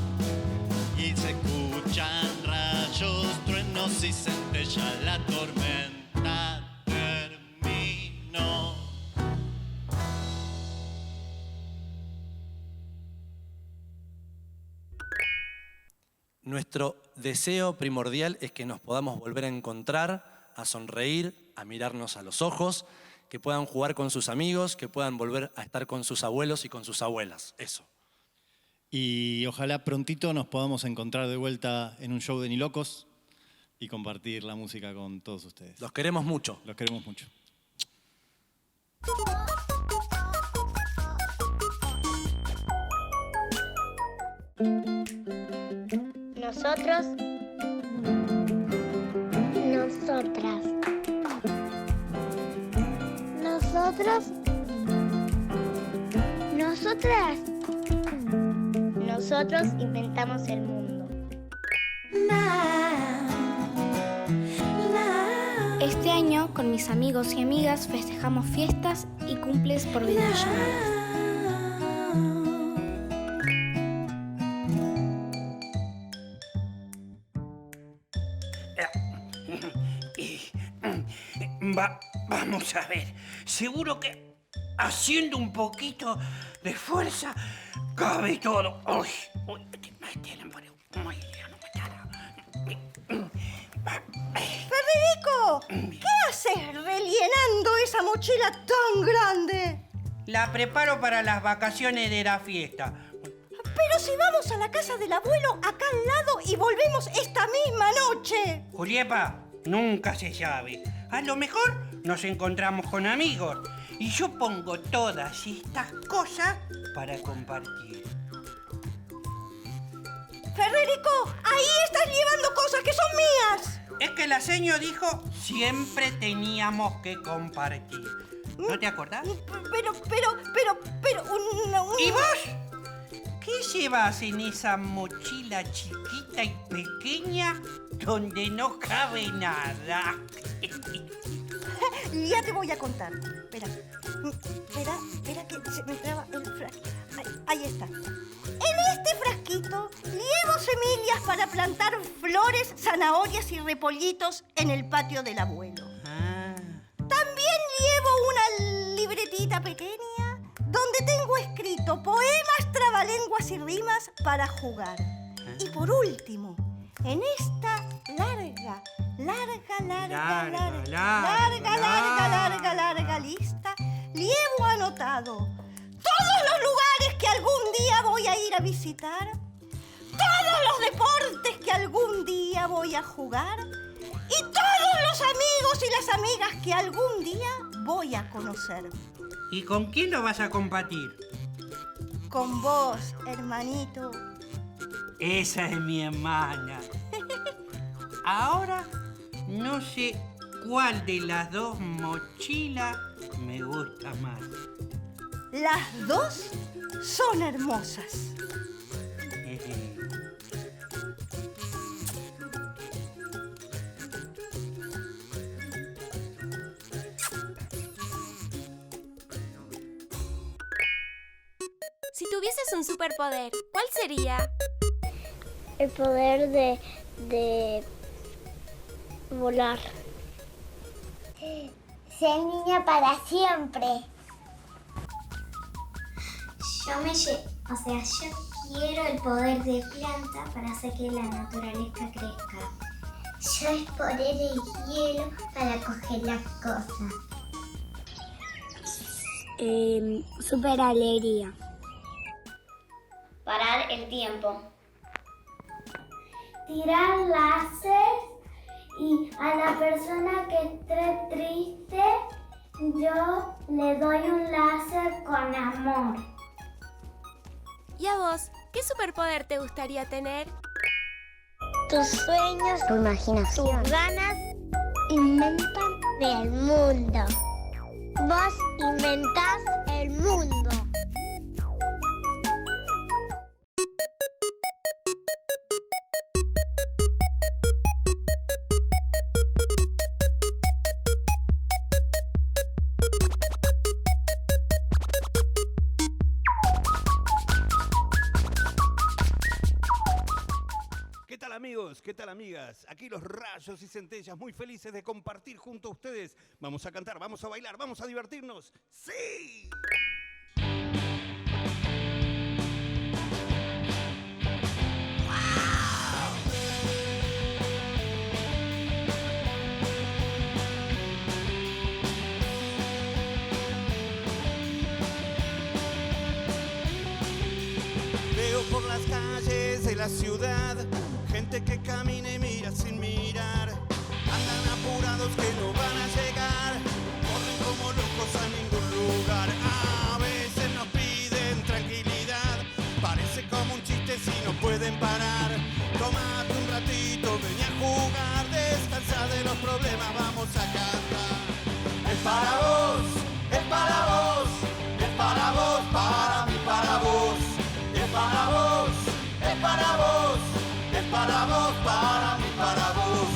Y se escuchan rayos, truenos y centellas, la tormenta terminó. Nuestro deseo primordial es que nos podamos volver a encontrar, a sonreír, a mirarnos a los ojos, que puedan jugar con sus amigos, que puedan volver a estar con sus abuelos y con sus abuelas. Eso. Y ojalá prontito nos podamos encontrar de vuelta en un show de Ni Locos y compartir la música con todos ustedes. Los queremos mucho. Los queremos mucho. Nosotros, nosotras, nosotros, nosotras. Nosotros inventamos el mundo. Este año, con mis amigos y amigas, festejamos fiestas y cumples por videollamadas. Vamos a ver, seguro que haciendo un poquito de fuerza cabe todo. Uy, Federico, ¿qué haces rellenando esa mochila tan grande? La preparo para las vacaciones de la fiesta. Pero si vamos a la casa del abuelo acá al lado y volvemos esta misma noche. Juliepa, nunca se sabe. A lo mejor nos encontramos con amigos y yo pongo todas estas cosas para compartir. Federico, ahí estás llevando cosas que son mías. Es que la seño dijo siempre teníamos que compartir. ¿No te acordás? Pero... ¿Y vos? ¿Qué llevas en esa mochila chiquita y pequeña donde no cabe nada? Ya te voy a contar. Espera que se me traba el frasquito. Ahí está. En este frasquito llevo semillas para plantar flores, zanahorias y repollitos en el patio del abuelo. También llevo una libretita pequeña donde tengo escrito poemas, trabalenguas y rimas para jugar. Y por último, en esta larga lista, llevo anotado todos los lugares que algún día voy a ir a visitar, todos los deportes que algún día voy a jugar y todos los amigos y las amigas que algún día voy a conocer. ¿Y con quién lo vas a compartir? Con vos, hermanito. Esa es mi hermana. Ahora no sé cuál de las dos mochilas me gusta más. Las dos son hermosas. Si tuvieses un superpoder, ¿cuál sería? El poder de volar. Ser niña para siempre. Yo quiero el poder de planta para hacer que la naturaleza crezca. Yo el poder del hielo para coger las cosas. Super alegría. Parar el tiempo. Tirar láser y a la persona que esté triste yo le doy un láser con amor. ¿Y a vos? ¿Qué superpoder te gustaría tener? Tus sueños, tu imaginación, tus ganas inventan el mundo. Vos inventás el mundo. Amigos, ¿qué tal amigas? Aquí los Rayos y Centellas, muy felices de compartir junto a ustedes. Vamos a cantar, vamos a bailar, vamos a divertirnos. ¡Sí! Veo por las calles de la ciudad gente que camina y mira sin mirar. Andan apurados que no van a llegar. Corren como locos a ningún lugar. A veces nos piden tranquilidad. Parece como un chiste si no pueden parar. Tómate un ratito, ven a jugar. Descansa de los problemas, vamos a cantar. Es para vos, es para vos, es para vos, para mí, para vos. Es para vos, es para vos. Es para vos, para mí, para vos.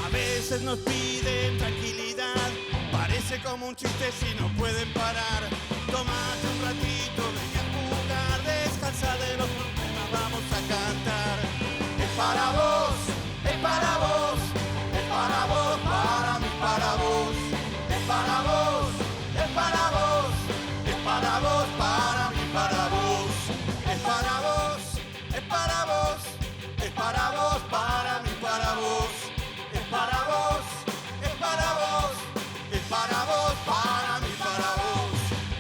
A veces nos piden tranquilidad. Parece como un chiste si no pueden parar. Tómate un ratito, ven a jugar. Descansa de los problemas, vamos a cantar. Es para vos, es para vos. Para vos, para mí, para vos. Es para vos, es para vos. Es para vos, para mí, para vos. Es para vos, es para vos. Es para vos, para mí, para vos. Es para vos, es para vos. Es para vos, para mí, para vos.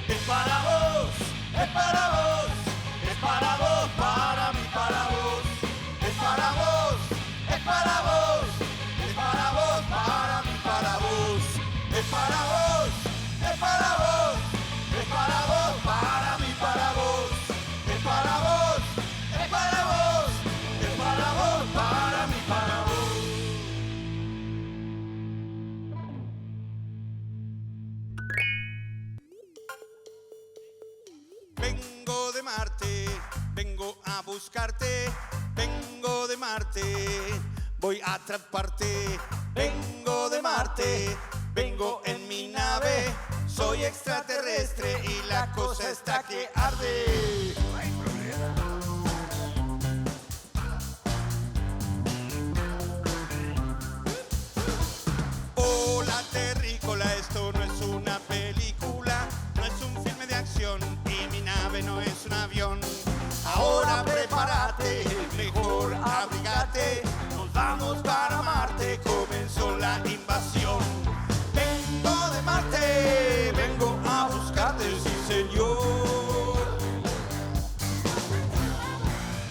Es para vos. Marte, vengo a buscarte, vengo de Marte, voy a atraparte, vengo de Marte, vengo en mi nave, soy extraterrestre y la cosa está que arde. No hay problema. Hola terrícola, esto no es una película, no es un filme de acción y mi nave no es un avión. Ahora prepárate, mejor abrigate, nos vamos para Marte, comenzó la invasión. Vengo de Marte, vengo a buscarte, sí señor.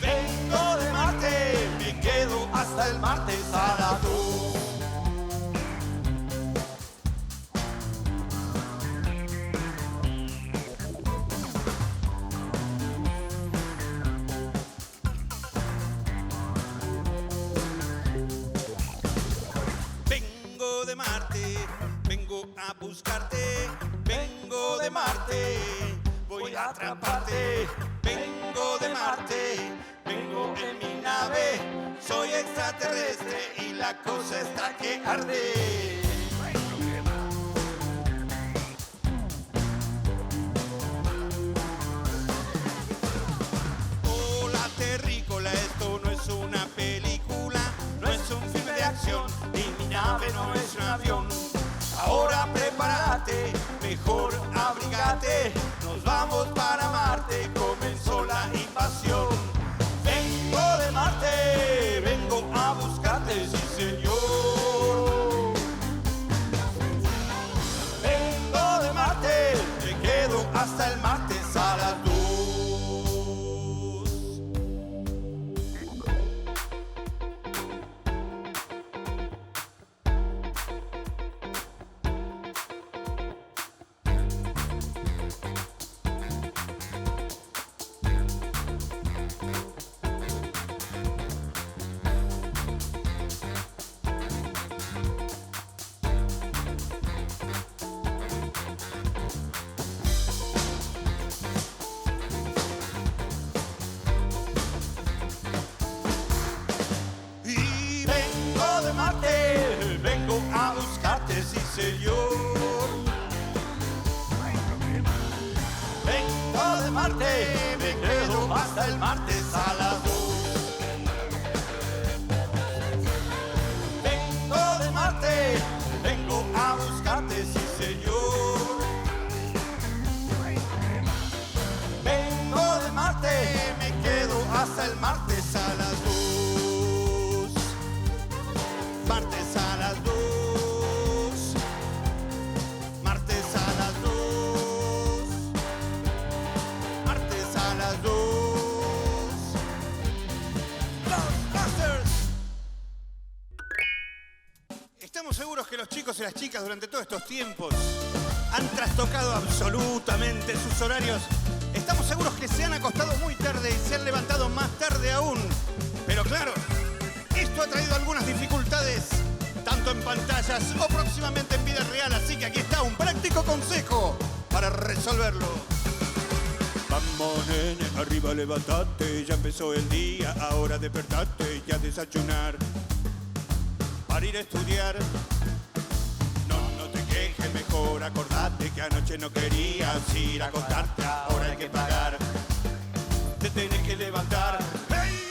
Vengo de Marte, me quedo hasta el martes a las 2. De Marte, vengo a buscarte, vengo de Marte, voy a atraparte, vengo de Marte, vengo en mi nave, soy extraterrestre y la cosa está que arde. No hay problema. Hola terrícola, esto no es una película, no es un filme de acción y mi nave no es un avión. Ahora prepárate, mejor abrigate, nos vamos para Marte, comenzó la invasión. Vengo de Marte, vengo a buscarte, sí señor. Vengo de Marte, me quedo hasta el martes a las 2. Vengo a buscarte, sí señor. Vengo de Marte, me quedo hasta el martes a las 2. Vengo de Marte, vengo a buscarte, sí señor. Vengo de Marte, me quedo hasta el martes a las 2. Martes a las 2. Martes a las 2. Martes a las 2. Ghostbusters. Estamos seguros que los chicos y las chicas durante todos estos tiempos han trastocado absolutamente sus horarios. Estamos seguros que se han acostado muy tarde y se han levantado más tarde aún. Pero claro, esto ha traído algunas dificultades, tanto en pantallas o próximamente en vida real, así que aquí está un práctico consejo para resolverlo. Vamos, nene, arriba, levántate, ya empezó el día, ahora despertate y a desayunar. Para ir a estudiar, no te quejes, mejor acordate que anoche no querías ir a acostarte, ahora hay que pagar. Te tenés que levantar. ¡Hey!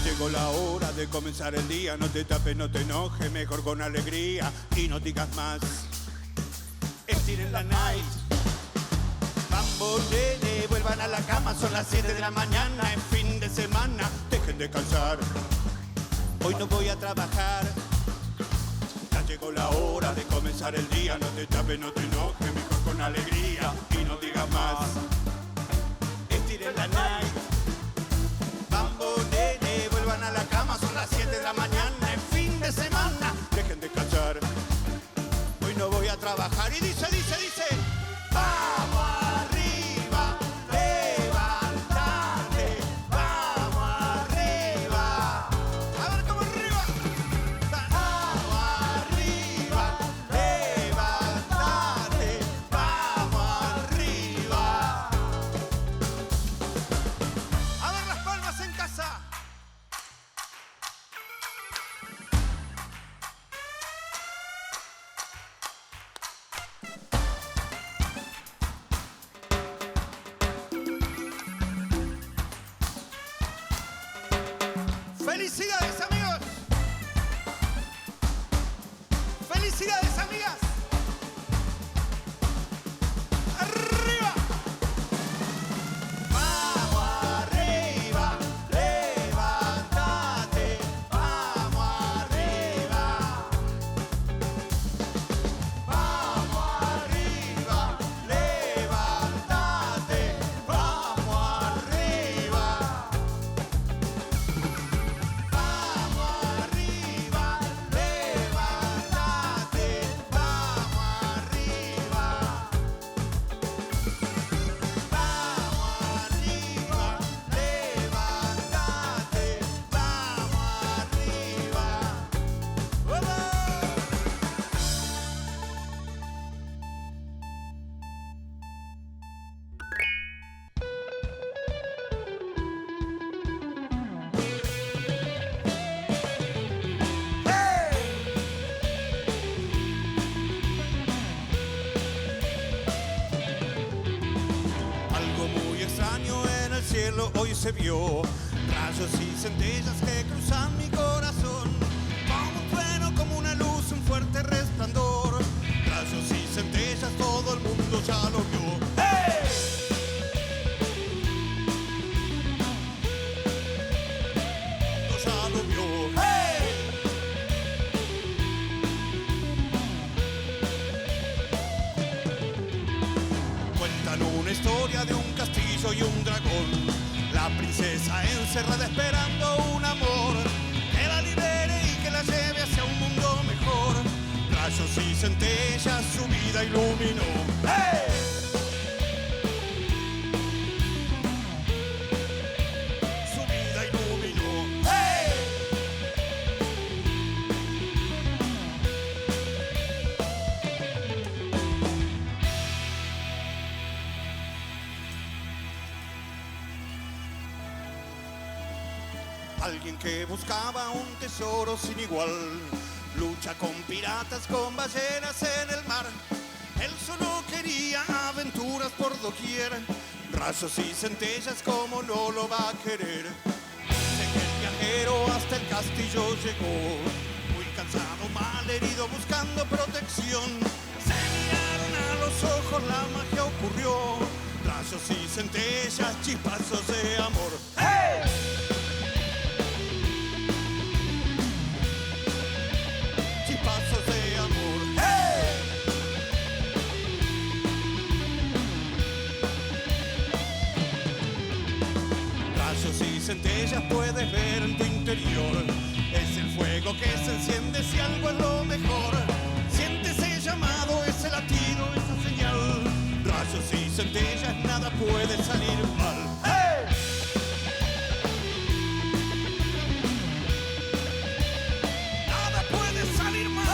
Llegó la hora de comenzar el día, no te tapes, no te enojes, mejor con alegría y no digas más. Estiren la night. Vamos, nene, vuelvan a la cama, son las 7 de la mañana, es fin de semana, dejen de cansar. Hoy no voy a trabajar. Ya llegó la hora de comenzar el día, no te tapes, no te enojes, mejor con alegría y no digas más. Estiren la night. ¡Felicidades, amigos! ¡Felicidades, amigas! ¡Arriba! ¡Vamos arriba! ¡Levántate! ¡Vamos arriba! ¡Vamos arriba! ¡Levántate! ¡Vamos arriba! Algo muy extraño en el cielo hoy se vio, rayos y centellas que cruzan mi corazón, como un trueno, como una luz, un fuerte resplandor, rayos y centellas, todo el mundo ya lo vio. ¡Hey! Todo ya lo vio. ¡Hey! Cuentan una historia de un castillo y un dragón, la princesa encerrada esperando un amor que la libere y que la lleve hacia un mundo mejor. Rayos y centellas su vida iluminó. ¡Hey! Su vida iluminó. ¡Hey! Alguien que buscaba un tesoro sin igual, lucha con piratas, con ballenas en el mar. Él solo quería aventuras por doquier, rayos y centellas, como no lo va a querer. Dice que el viajero hasta el castillo llegó, muy cansado, mal herido, buscando protección. Se miraron a los ojos, la magia ocurrió, rayos y centellas, chispazos de amor. ¡Hey! Chispazos de amor. ¡Hey! Rayos y centellas puedes ver en tu interior, es el fuego que se enciende si algo es lo mejor. Sientes el llamado, ese latido, esa señal. Rayos y centellas, nada puede salir mal. ¡Hey! Nada puede salir mal.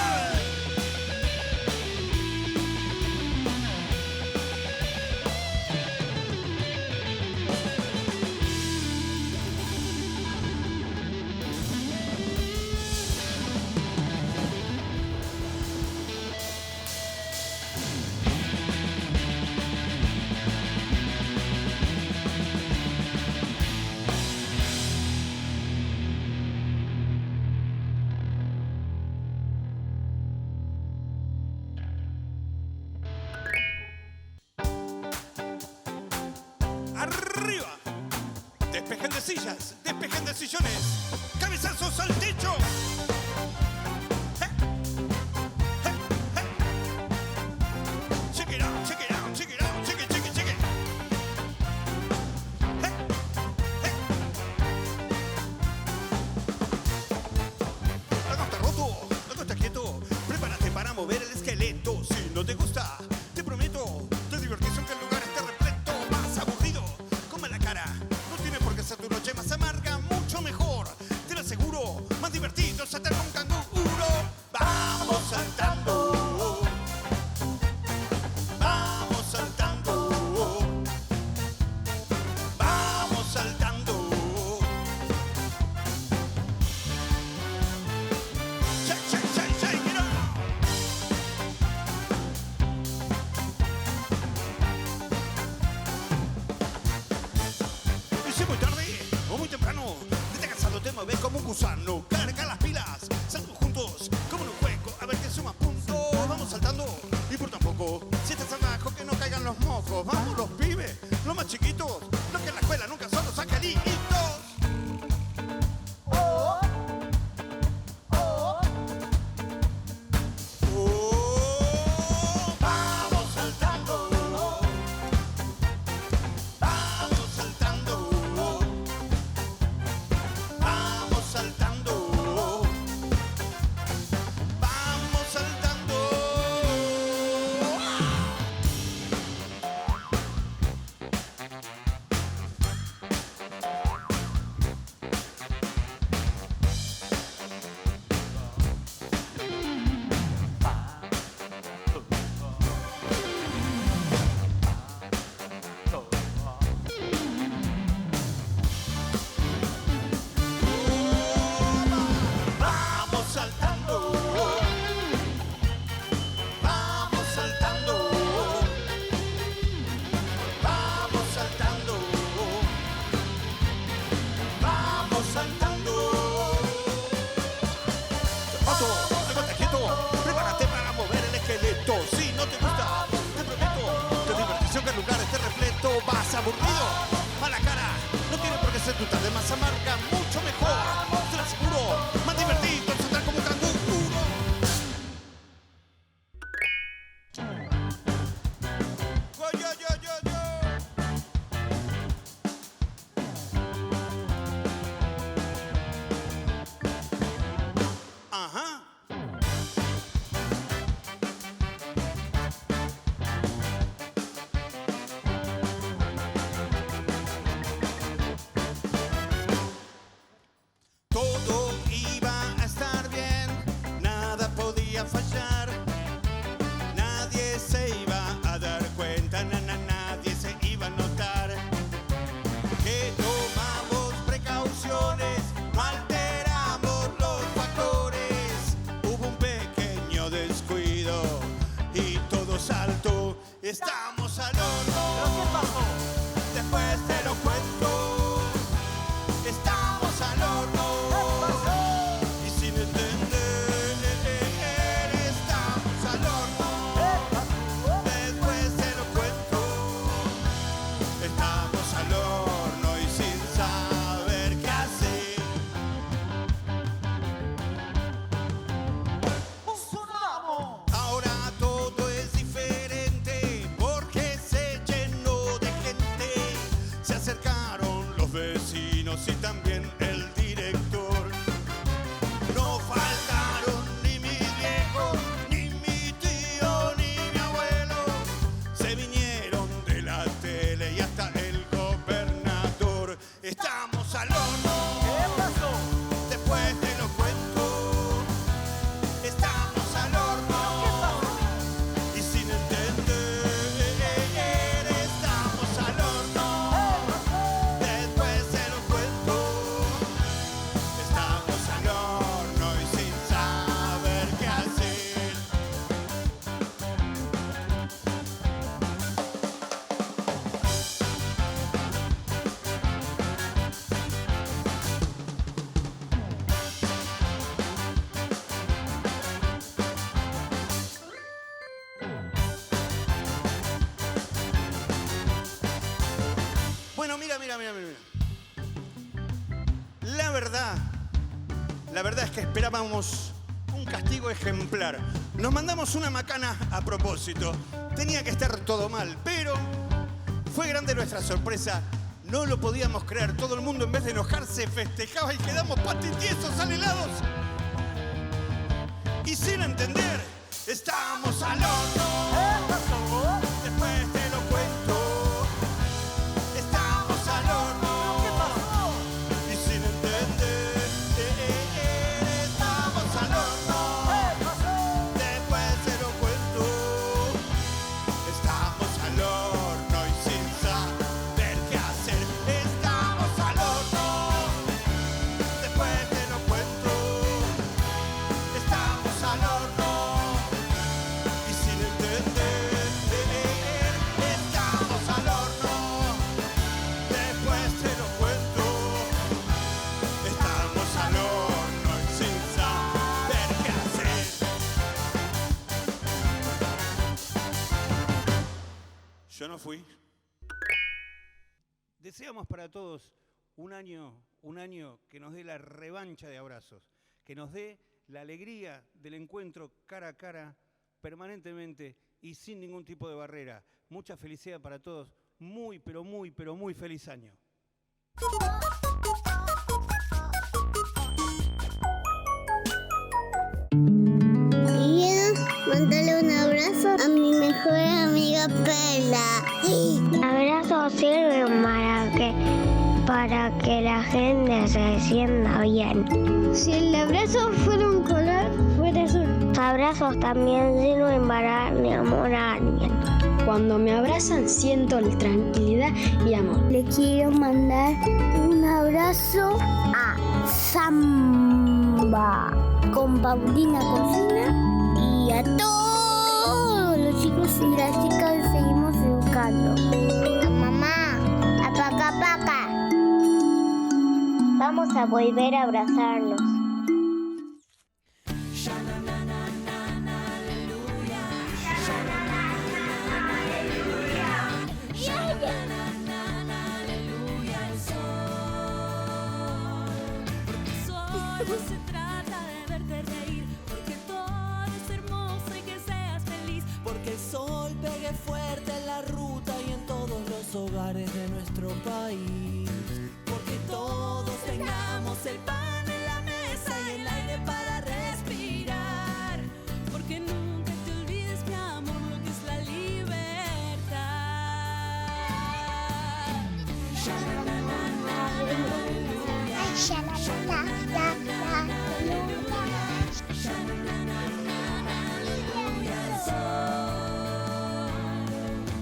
Arriba. Despejen de sillas, despejen de sillones, cabezazos al techo. Check it out, check it out, check it out, check it, check it, check it. Algo está roto, algo está quieto. Prepárate para mover el esqueleto. Si no te gusta, te prometo, te divertís aunque el lugar esté repleto. Más aburrido, come la cara. No tiene por qué ser tu noche más amarga, mucho mejor. Te lo aseguro, más divertido saltar con canguro. Vamos saltando. Vamos sano. Carga las pilas, salgo juntos, como en un juego, a ver quién suma puntos. Vamos saltando, y por tampoco, si estás abajo, que no caigan los mocos. Vamos los pibes, los más chiquitos, los que en la escuela nunca son los angelitos. Aburrido, mala cara, no tiene por qué ser tu tarde más amarga, mucho mejor, te lo aseguro, más divertido, saltar como un canguro. Ajá. Fallar, nadie se iba a dar cuenta, nadie se iba a notar que tomamos precauciones, no alteramos los factores. Hubo un pequeño descuido y todo saltó. Estamos al horno. ¿Pero qué pasó? Después te lo cuento. Estamos al horno. Y sin entender. Y también el director. No faltaron ni mi viejo, ni mi tío, ni mi abuelo. Se vinieron de la tele y hasta el gobernador. Estamos al horno. ¿Qué pasó? Después te lo cuento. Estamos al horno. ¿Qué pasó? Y sin entender, estamos al horno. Después te lo cuento. Estamos al horno y sin saber qué hacer. Bueno, mira. La verdad es que esperábamos un castigo ejemplar. Nos mandamos una macana a propósito. Tenía que estar todo mal, pero fue grande nuestra sorpresa. No lo podíamos creer. Todo el mundo, en vez de enojarse, festejaba y quedamos patitiesos, alelados. Y sin entender, estamos al horno. Después te lo cuento. Estamos al horno. ¿Qué pasó? Y sin entender, estamos al horno. Después te lo cuento. Estamos al horno y sin saber qué hacer. Estamos al horno. Después te lo cuento. Estamos al horno. Y sin entender. Yo no fui. Deseamos para todos un año que nos dé la revancha de abrazos, que nos dé la alegría del encuentro cara a cara permanentemente y sin ningún tipo de barrera. Mucha felicidad para todos. Muy, pero muy, pero muy feliz año. Quiero mandarle un abrazo a mi mejor amiga Perla. Abrazos sirven para que la gente se sienta bien. Si el abrazo fuera un color, fuera azul. Los abrazos también sirven para darle amor a alguien. Cuando me abrazan siento tranquilidad y amor. Le quiero mandar un abrazo a Samba con Paulina Cocina y a todos los chicos y las chicas que seguimos educando. A mamá, a Paca Paca. Vamos a volver a abrazarnos. No se trata de verte reír, porque todo es hermoso y que seas feliz, porque el sol pegue fuerte en la ruta y en todos los hogares de nuestro país, porque todos tengamos el pan en la mesa y el aire para respirar, porque nunca te olvides, mi amor, lo que es la libertad.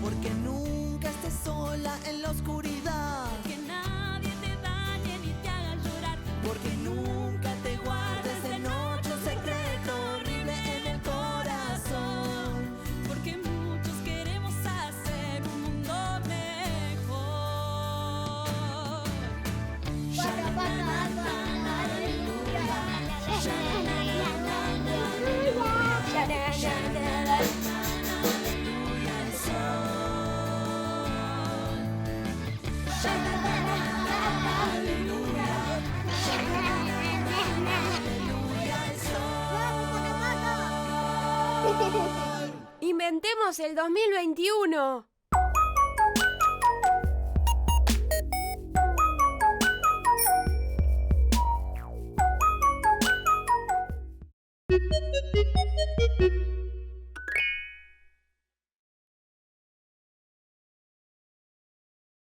Porque nunca estés sola en la oscuridad, que nadie te dañe ni te haga llorar, porque nunca te guardes de noche un secreto horrible en el corazón, porque muchos queremos hacer un mundo mejor. Inventemos el 2021.